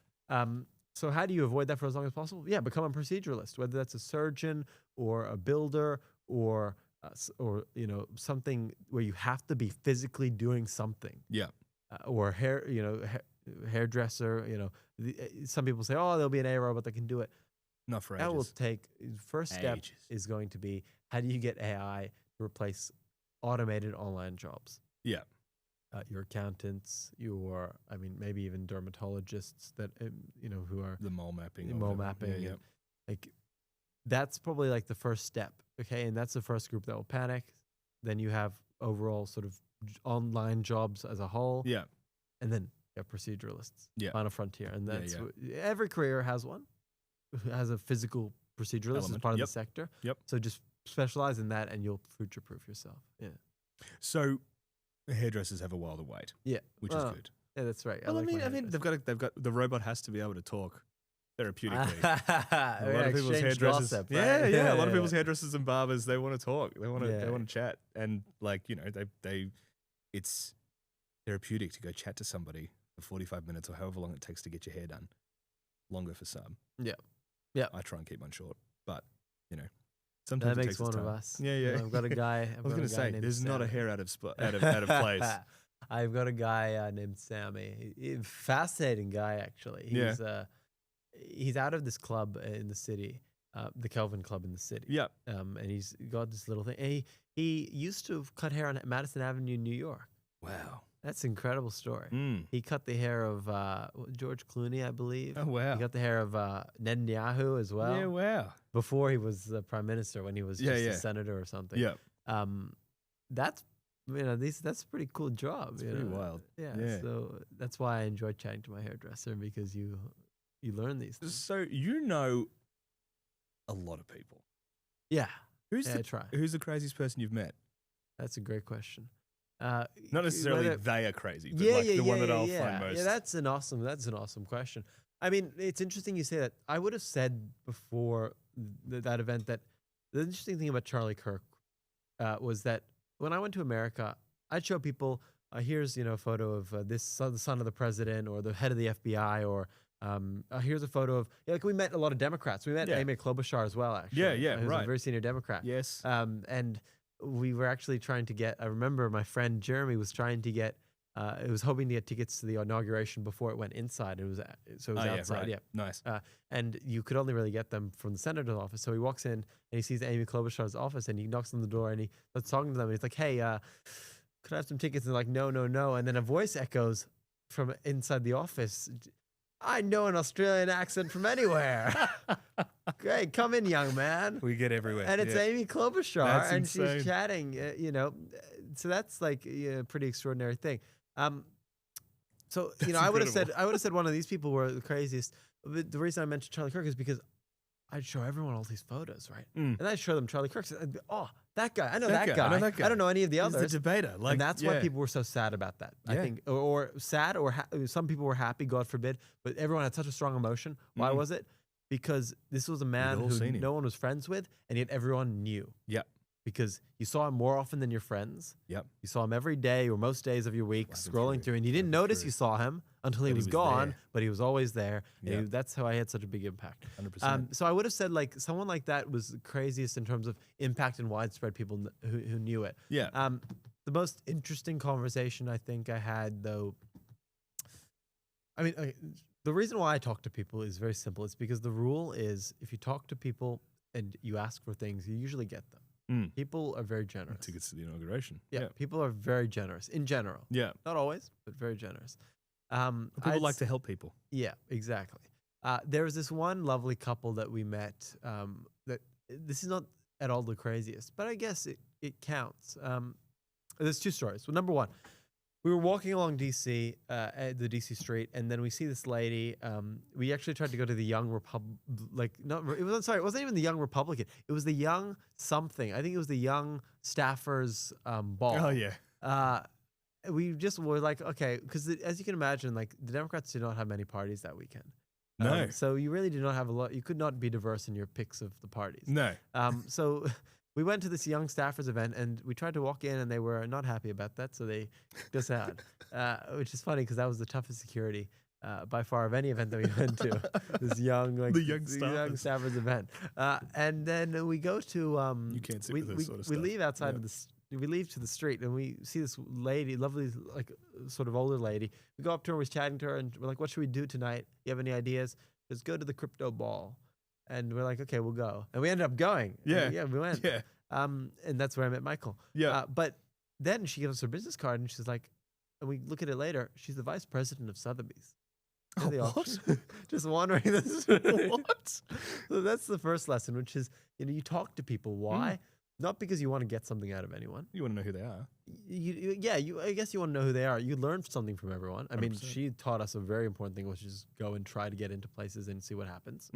Speaker 2: So how do you avoid that for as long as possible? Yeah, become a proceduralist, whether that's a surgeon or a builder or something where you have to be physically doing something.
Speaker 1: Yeah.
Speaker 2: Or hairdresser. Some people say, oh, there'll be an AI robot that can do it.
Speaker 1: Not for ages.
Speaker 2: That will take. First step is going to be, how do you get AI to replace automated online jobs?
Speaker 1: Yeah.
Speaker 2: Your accountants, maybe even dermatologists that, who are
Speaker 1: the mole mapping.
Speaker 2: That's probably like the first step. Okay. And that's the first group that will panic. Then you have overall sort of online jobs as a whole.
Speaker 1: Yeah.
Speaker 2: And then proceduralists.
Speaker 1: Yeah.
Speaker 2: Final frontier. And that's every career has one. Has a physical proceduralist as part of the sector.
Speaker 1: Yep.
Speaker 2: So just specialize in that and you'll future-proof yourself. Yeah.
Speaker 1: So hairdressers have a while to wait.
Speaker 2: Yeah.
Speaker 1: Which is good.
Speaker 2: Yeah, that's right.
Speaker 1: Well, I mean, they've got the robot has to be able to talk therapeutically. A lot of people's hairdressers,
Speaker 2: gossip,
Speaker 1: right? A lot of people's hairdressers and barbers, they want to talk. They want to chat, and it's therapeutic to go chat to somebody for 45 minutes or however long it takes to get your hair done. Longer for some.
Speaker 2: Yeah. Yeah.
Speaker 1: I try and keep mine short, but you know, sometimes
Speaker 2: That
Speaker 1: it
Speaker 2: makes
Speaker 1: takes
Speaker 2: one
Speaker 1: time.
Speaker 2: of us.
Speaker 1: Yeah,
Speaker 2: You
Speaker 1: yeah.
Speaker 2: know, I've got a guy.
Speaker 1: I was going to say, there's not a hair out of place.
Speaker 2: I've got a guy named Sammy. Fascinating guy, actually. He's out of this club in the city, the Kelvin Club in the city.
Speaker 1: Yeah.
Speaker 2: And he's got this little thing. And he used to cut hair on Madison Avenue in New York.
Speaker 1: Wow.
Speaker 2: That's an incredible story. He cut the hair of George Clooney, I believe.
Speaker 1: Oh, wow.
Speaker 2: He cut the hair of Netanyahu as well.
Speaker 1: Yeah, wow.
Speaker 2: Before he was the prime minister, when he was just a senator or something.
Speaker 1: Yeah.
Speaker 2: That's that's a pretty cool job.
Speaker 1: It's pretty wild.
Speaker 2: Yeah. So that's why I enjoy chatting to my hairdresser, because you learn these things.
Speaker 1: So you know a lot of people.
Speaker 2: Yeah.
Speaker 1: Who's the craziest person you've met?
Speaker 2: That's a great question.
Speaker 1: Not necessarily they are crazy, but the one that I'll find most.
Speaker 2: Yeah, that's an awesome question. I mean, it's interesting you say that. I would have said before that event that the interesting thing about Charlie Kirk was that when I went to America, I'd show people, here's a photo of the son of the president or the head of the FBI, or here's a photo of we met a lot of Democrats. We met Amy Klobuchar as well, actually.
Speaker 1: Yeah,
Speaker 2: who's
Speaker 1: right.
Speaker 2: a very senior Democrat.
Speaker 1: Yes.
Speaker 2: And we were actually trying to get, I remember my friend Jeremy was trying to get, was hoping to get tickets to the inauguration before it went inside. It was outside.
Speaker 1: Right.
Speaker 2: Yeah.
Speaker 1: Nice.
Speaker 2: And you could only really get them from the senator's office. So he walks in and he sees Amy Klobuchar's office, and he knocks on the door and he starts talking to them. And he's like, hey, could I have some tickets? And they're like, no. And then a voice echoes from inside the office. I know an Australian accent from anywhere. Great, come in, young man.
Speaker 1: We get everywhere.
Speaker 2: And it's Amy Klobuchar,
Speaker 1: That's
Speaker 2: and
Speaker 1: insane.
Speaker 2: she's chatting, So that's like a pretty extraordinary thing. So I would have said one of these people were the craziest. But the reason I mentioned Charlie Kirk is because I'd show everyone all these photos, right? And I'd show them Charlie Kirk. I'd be, oh, that guy. I know that guy. I don't know any of the others.
Speaker 1: He's the debater.
Speaker 2: And that's why people were so sad about that. I think, or sad, or some people were happy, God forbid, but everyone had such a strong emotion. Why was it? Because this was a man who no one was friends with, and yet everyone knew.
Speaker 1: Yeah.
Speaker 2: Because you saw him more often than your friends.
Speaker 1: Yep.
Speaker 2: You saw him every day or most days of your week, scrolling through, and you didn't notice you saw him until he was gone, but he was always there.
Speaker 1: Yep.
Speaker 2: And that's how I had such a big impact.
Speaker 1: 100%.
Speaker 2: So I would have said someone like that was the craziest in terms of impact and widespread people who knew it.
Speaker 1: Yeah.
Speaker 2: The most interesting conversation I think I had, though, I mean, the reason why I talk to people is very simple. It's because the rule is if you talk to people and you ask for things, you usually get them. People are very generous.
Speaker 1: Tickets to the inauguration.
Speaker 2: Yeah, people are very generous in general.
Speaker 1: Yeah.
Speaker 2: Not always, but very generous.
Speaker 1: People like to help people.
Speaker 2: Yeah, exactly. There was this one lovely couple that we met. That this is not at all the craziest, but I guess it counts. There's two stories. Well, number one, we were walking along DC, at the DC street, and then we see this lady. We actually tried to go to the Young it wasn't even the Young Republican. It was the Young something. I think it was the Young Staffers Ball.
Speaker 1: Oh, yeah.
Speaker 2: We just were like, okay, because as you can imagine, the Democrats did not have many parties that weekend.
Speaker 1: No.
Speaker 2: So you really did not have a lot. You could not be diverse in your picks of the parties.
Speaker 1: No.
Speaker 2: So we went to this Young Staffers event, and we tried to walk in, and they were not happy about that, so they kicked us out, which is funny because that was the toughest security by far of any event that we went to. This young,
Speaker 1: the Young
Speaker 2: Staffers event, and then we go to
Speaker 1: you can't sit with this sort of stuff.
Speaker 2: We leave outside of we leave to the street, and we see this lady, lovely, sort of older lady. We go up to her, we're chatting to her, and we're like, "What should we do tonight? You have any ideas?" Let's go to the crypto ball. And we're like, okay, we'll go. And we ended up going.
Speaker 1: Yeah.
Speaker 2: We went.
Speaker 1: Yeah.
Speaker 2: And that's where I met Michael.
Speaker 1: Yeah.
Speaker 2: But then she gives us her business card, and she's like, and we look at it later, she's the vice president of Sotheby's.
Speaker 1: What?
Speaker 2: Just wondering this.
Speaker 1: What?
Speaker 2: So that's the first lesson, which is, you talk to people. Why? Not because you want to get something out of anyone.
Speaker 1: You want to know who they are.
Speaker 2: I guess you want to know who they are. You learn something from everyone. I mean,
Speaker 1: 100%.
Speaker 2: she taught us a very important thing, which is go and try to get into places and see what happens.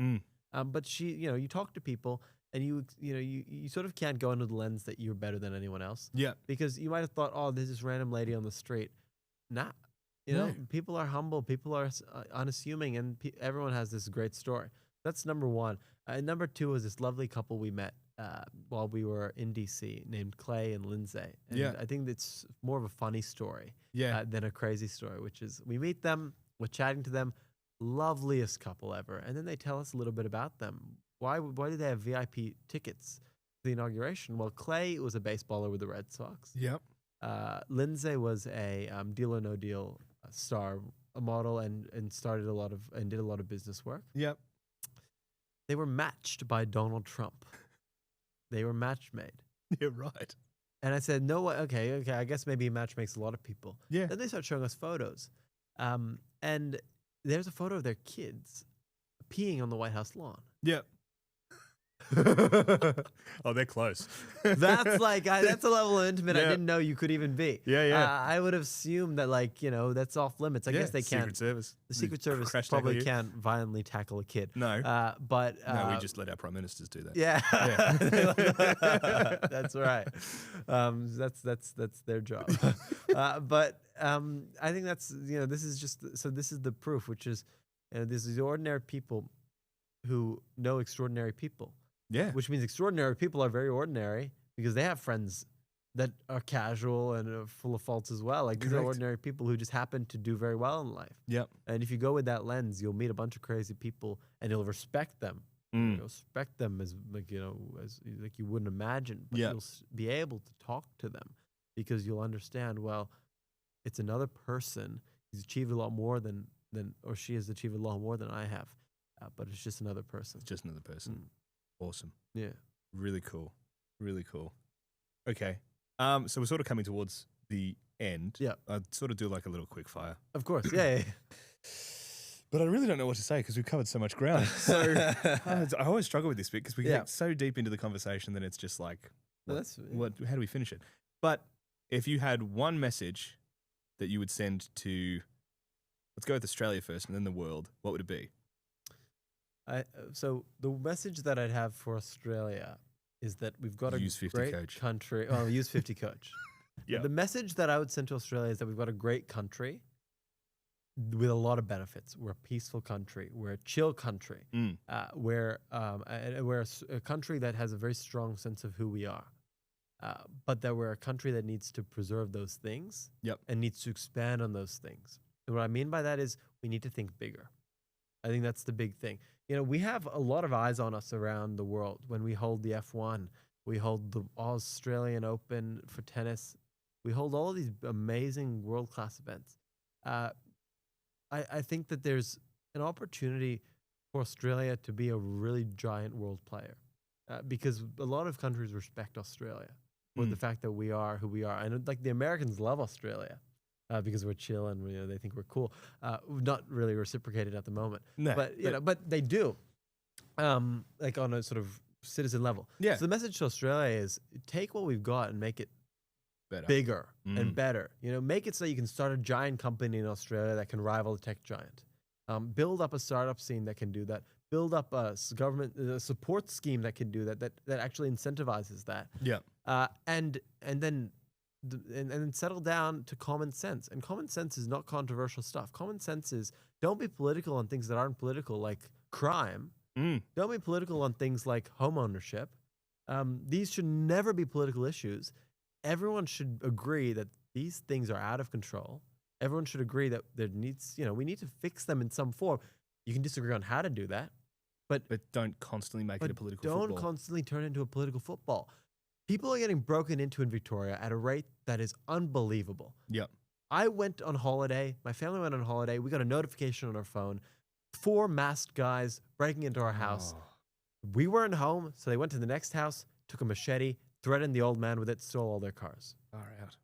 Speaker 2: But she, you talk to people, and you sort of can't go under the lens that you're better than anyone else.
Speaker 1: Yeah.
Speaker 2: Because you might have thought, oh, there's this random lady on the street. Nah. People are humble, people are unassuming, and everyone has this great story. That's number one. And number two was this lovely couple we met while we were in DC named Clay and Lindsay. And I think it's more of a funny story than a crazy story, which is we meet them, we're chatting to them, loveliest couple ever. And then they tell us a little bit about them. Why do they have VIP tickets to the inauguration? Well, Clay was a baseballer with the Red Sox.
Speaker 1: Yep.
Speaker 2: Lindsay was a Deal or No Deal star, a model, and did a lot of business work.
Speaker 1: Yep.
Speaker 2: They were matched by Donald Trump. They were match made.
Speaker 1: Yeah, right.
Speaker 2: And I said, no way. Okay. I guess maybe a match makes a lot of people.
Speaker 1: Yeah.
Speaker 2: Then they start showing us photos, and there's a photo of their kids peeing on the White House lawn.
Speaker 1: Yep. Oh, they're close.
Speaker 2: That's like that's a level of intimate I didn't know you could even be.
Speaker 1: Yeah.
Speaker 2: I would have assumed that that's off limits. I guess they can't.
Speaker 1: Secret Service.
Speaker 2: The Secret Service probably can't violently tackle a kid.
Speaker 1: No.
Speaker 2: But
Speaker 1: no, we just let our prime ministers do that.
Speaker 2: Yeah. That's right. That's their job. But I think that's this is the proof, which is this is ordinary people who know extraordinary people.
Speaker 1: Yeah.
Speaker 2: Which means extraordinary people are very ordinary because they have friends that are casual and are full of faults as well. Like these are ordinary people who just happen to do very well in life.
Speaker 1: Yep.
Speaker 2: And if you go with that lens, you'll meet a bunch of crazy people and you'll respect them. You'll respect them as as you wouldn't imagine. But you'll be able to talk to them because you'll understand, well, it's another person. He's achieved a lot more than or she has achieved a lot more than I have. But it's just another person.
Speaker 1: It's just another person. Awesome.
Speaker 2: Yeah.
Speaker 1: Really cool. Really cool. Okay. So we're sort of coming towards the end.
Speaker 2: Yeah.
Speaker 1: I'd sort of do like a little quick fire.
Speaker 2: Of course. Yeah.
Speaker 1: But I really don't know what to say because we've covered so much ground. So I always struggle with this bit because we get so deep into the conversation that it's just like, how do we finish it? But if you had one message that you would send to, let's go with Australia first and then the world, what would it be?
Speaker 2: So the message that I'd have for Australia is that we've got a great
Speaker 1: coach.
Speaker 2: country. Oh, use 50 coach.
Speaker 1: Yeah.
Speaker 2: The message that I would send to Australia is that we've got a great country with a lot of benefits. We're a peaceful country. We're a chill country. We're a country that has a very strong sense of who we are. But that we're a country that needs to preserve those things and needs to expand on those things. And what I mean by that is we need to think bigger. I think that's the big thing. We have a lot of eyes on us around the world when we hold the F1, we hold the Australian Open for tennis, we hold all of these amazing world-class events. I think that there's an opportunity for Australia to be a really giant world player because a lot of countries respect Australia for the fact that we are who we are. And like the Americans love Australia. Because we're chill and they think we're cool. Not really reciprocated at the moment. No, but they do, like on a sort of citizen level. Yeah. So the message to Australia is take what we've got and make it bigger and better. Make it so you can start a giant company in Australia that can rival the tech giant. Build up a startup scene that can do that. Build up a government support scheme that can do that. That actually incentivizes that. Yeah. And then settle down to common sense. And common sense is not controversial stuff. Common sense is don't be political on things that aren't political, like crime. Don't be political on things like home ownership. These should never be political issues. Everyone should agree that these things are out of control. Everyone should agree that there needs, we need to fix them in some form. You can disagree on how to do that, but
Speaker 1: don't constantly make it a political football.
Speaker 2: Don't constantly turn it into a political football. People are getting broken into in Victoria at a rate that is unbelievable. Yep. I went on holiday. My family went on holiday. We got a notification on our phone. 4 masked guys breaking into our house. We weren't home, so they went to the next house, took a machete, threatened the old man with it, stole all their cars. All right.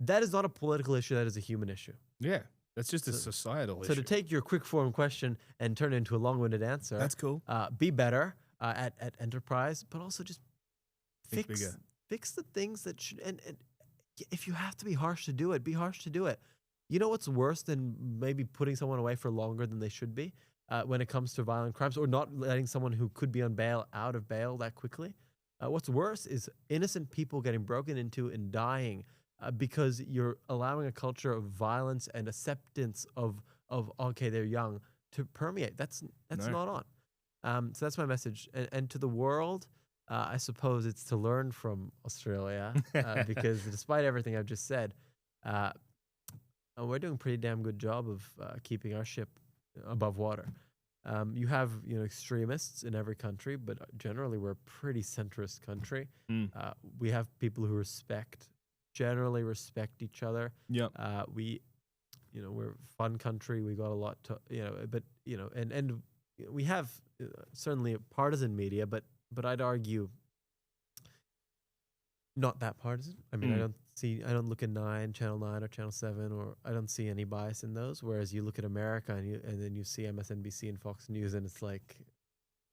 Speaker 2: That is not a political issue. That is a human issue.
Speaker 1: Yeah. That's just a societal issue.
Speaker 2: So to take your quick form question and turn it into a long-winded answer.
Speaker 1: That's cool.
Speaker 2: Be better at enterprise, but also just fix the things that should, and if you have to be harsh to do it, be harsh to do it. You know what's worse than maybe putting someone away for longer than they should be when it comes to violent crimes, or not letting someone who could be on bail out of bail that quickly? What's worse is innocent people getting broken into and dying because you're allowing a culture of violence and acceptance of okay, they're young to permeate. That's not on. So that's my message. And to the world, I suppose it's to learn from Australia because despite everything I've just said, we're doing a pretty damn good job of keeping our ship above water. You have extremists in every country, but generally we're a pretty centrist country. We have people who generally respect each other.
Speaker 1: Yeah.
Speaker 2: We're a fun country. We got a lot to but and we have certainly a partisan media, but I'd argue not that partisan. I mean, I don't look at Channel 9 or Channel 7, or I don't see any bias in those. Whereas you look at America and then you see MSNBC and Fox News, and it's like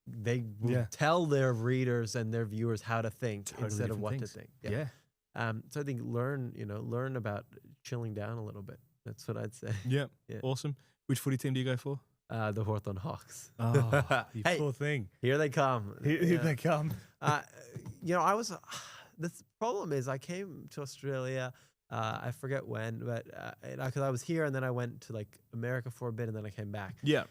Speaker 2: they will tell their readers and their viewers how to think totally instead of what to think. Yeah. So I think learn about chilling down a little bit. That's what I'd say. Yeah.
Speaker 1: Awesome. Which footy team do you go for?
Speaker 2: The Hawthorn Hawks.
Speaker 1: Oh, you poor thing.
Speaker 2: Here they come.
Speaker 1: Here they come.
Speaker 2: The problem is I came to Australia, I forget when, but because I was here and then I went to like America for a bit and then I came back.
Speaker 1: Yeah.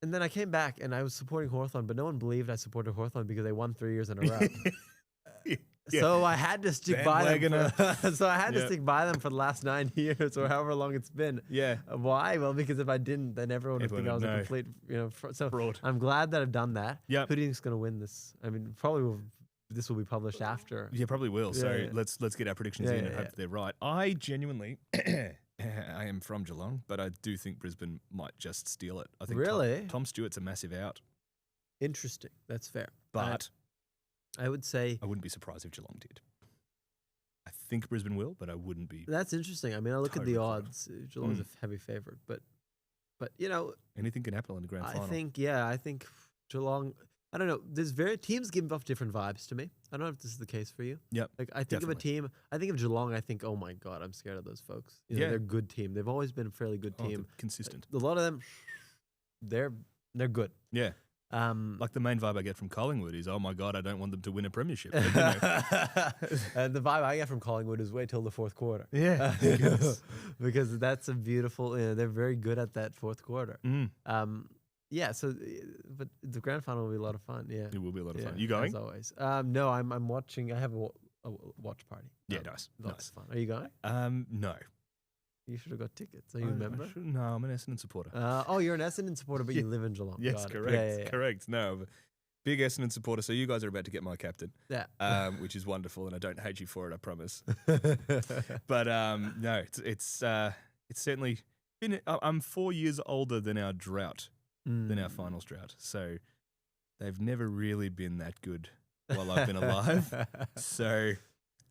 Speaker 2: And then I came back and I was supporting Hawthorn, but no one believed I supported Hawthorn because they won 3 years in a row. So I had to stick by them. Stick by them for the last 9 years or however long it's been.
Speaker 1: Yeah.
Speaker 2: Why? Well, because if I didn't, then everyone would think I was a complete, so
Speaker 1: fraud.
Speaker 2: I'm glad that I've done that.
Speaker 1: Yeah.
Speaker 2: Who do you think's going to win this? I mean, this will be published after.
Speaker 1: Yeah, probably will. So let's get our predictions in and hope they're right. I genuinely, I am from Geelong, but I do think Brisbane might just steal it. I think
Speaker 2: really?
Speaker 1: Tom Stewart's a massive out.
Speaker 2: Interesting. That's fair.
Speaker 1: But
Speaker 2: I would say
Speaker 1: I wouldn't be surprised if Geelong did. I think Brisbane will, but I wouldn't be.
Speaker 2: That's interesting. I mean, I look at the odds. Geelong's a heavy favorite, but
Speaker 1: anything can happen in the grand final.
Speaker 2: I think Geelong. I don't know. Teams give off different vibes to me. I don't know if this is the case for you.
Speaker 1: Yep.
Speaker 2: Like I think of a team. I think of Geelong. I think, oh my god, I'm scared of those folks. They're a good team. They've always been a fairly good team.
Speaker 1: Consistent.
Speaker 2: A lot of them, they're good.
Speaker 1: Yeah. Like the main vibe I get from Collingwood is, oh my god, I don't want them to win a premiership. But,
Speaker 2: and the vibe I get from Collingwood is wait till the fourth quarter.
Speaker 1: Yeah,
Speaker 2: because that's a beautiful. They're very good at that fourth quarter. Yeah. So, but the grand final will be a lot of fun. Yeah,
Speaker 1: it will be a lot of fun. You going?
Speaker 2: As always. No, I'm watching. I have a watch party.
Speaker 1: Yeah, nice.
Speaker 2: Lots of fun. Are you going?
Speaker 1: No.
Speaker 2: You should have got tickets. Are you a member?
Speaker 1: No, I'm an Essendon supporter.
Speaker 2: You're an Essendon supporter, but you live in Geelong.
Speaker 1: Yes, correct. Correct. No, big Essendon supporter. So you guys are about to get my captain.
Speaker 2: Yeah.
Speaker 1: Which is wonderful, and I don't hate you for it, I promise. But no, it's certainly been. I'm 4 years older than our drought, than our finals drought. So they've never really been that good while I've been alive. So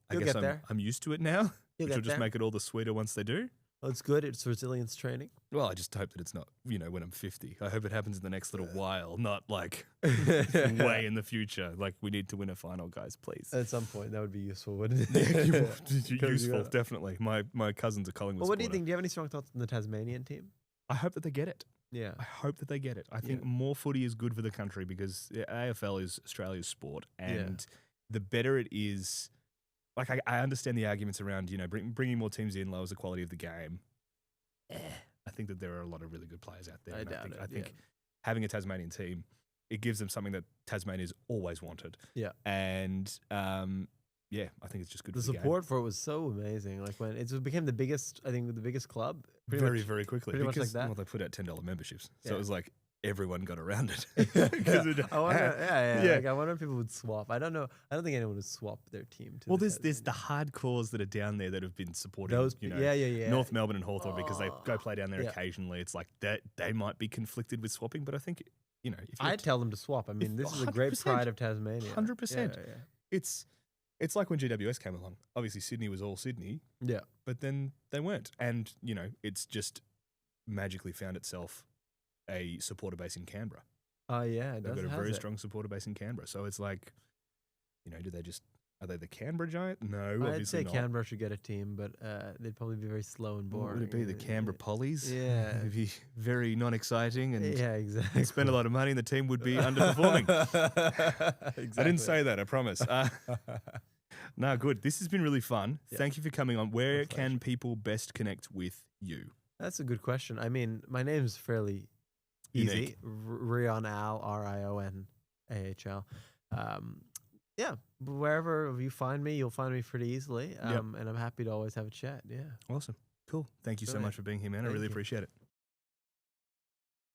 Speaker 1: I guess I'm used to it now, which will just make it all the sweeter once they do.
Speaker 2: Well, it's good. It's resilience training.
Speaker 1: Well, I just hope that it's not, when I'm 50. I hope it happens in the next little while, not like way in the future. Like, we need to win a final, guys, please.
Speaker 2: At some point, that would be useful, wouldn't it?
Speaker 1: Useful, definitely. My cousin's a Collingwood
Speaker 2: Well, what do you
Speaker 1: supporter.
Speaker 2: think? Do you have any strong thoughts on the Tasmanian team?
Speaker 1: I hope that they get it.
Speaker 2: Yeah.
Speaker 1: I hope that they get it. I think more footy is good for the country because AFL is Australia's sport. And the better it is... Like, I understand the arguments around, bringing more teams in lowers the quality of the game. I think that there are a lot of really good players out there. I think having a Tasmanian team, it gives them something that Tasmania's always wanted. Yeah. And, I think it's just good for the game. The
Speaker 2: support for it was so amazing. Like, when it became the biggest club.
Speaker 1: Very quickly.
Speaker 2: Pretty much like that.
Speaker 1: Well, they put out $10 memberships. So it was like, everyone got around it.
Speaker 2: I wonder, Like, I wonder if people would swap. I don't know. I don't think anyone would swap their team.
Speaker 1: There's the hardcores that are down there that have been supporting
Speaker 2: those.
Speaker 1: North Melbourne and Hawthorn because they go play down there occasionally. It's like that they might be conflicted with swapping, but I think if
Speaker 2: I'd tell them to swap. I mean, this is a great pride of Tasmania.
Speaker 1: 100%. It's like when GWS came along. Obviously, Sydney was all Sydney.
Speaker 2: Yeah,
Speaker 1: but then they weren't, and it's just magically found itself a supporter base in Canberra.
Speaker 2: Oh, yeah.
Speaker 1: They've got a very strong supporter base in Canberra. So it's like, are they the Canberra Giant? No, obviously
Speaker 2: I'd say
Speaker 1: not.
Speaker 2: Canberra should get a team, but they'd probably be very slow and boring.
Speaker 1: Would it be the Canberra Pollies?
Speaker 2: Yeah.
Speaker 1: It'd be very non-exciting and
Speaker 2: exactly.
Speaker 1: Spend a lot of money and the team would be underperforming. Exactly. I didn't say that, I promise. No, good. This has been really fun. Yeah. Thank you for coming on. Where can people best connect with you?
Speaker 2: That's a good question. I mean, my name is fairly Easy. Rion Ahl, RION AHL. Yeah, wherever you find me, you'll find me pretty easily. And I'm happy to always have a chat. Yeah.
Speaker 1: Awesome. Cool. Thank you so much for being here, man. I really appreciate it.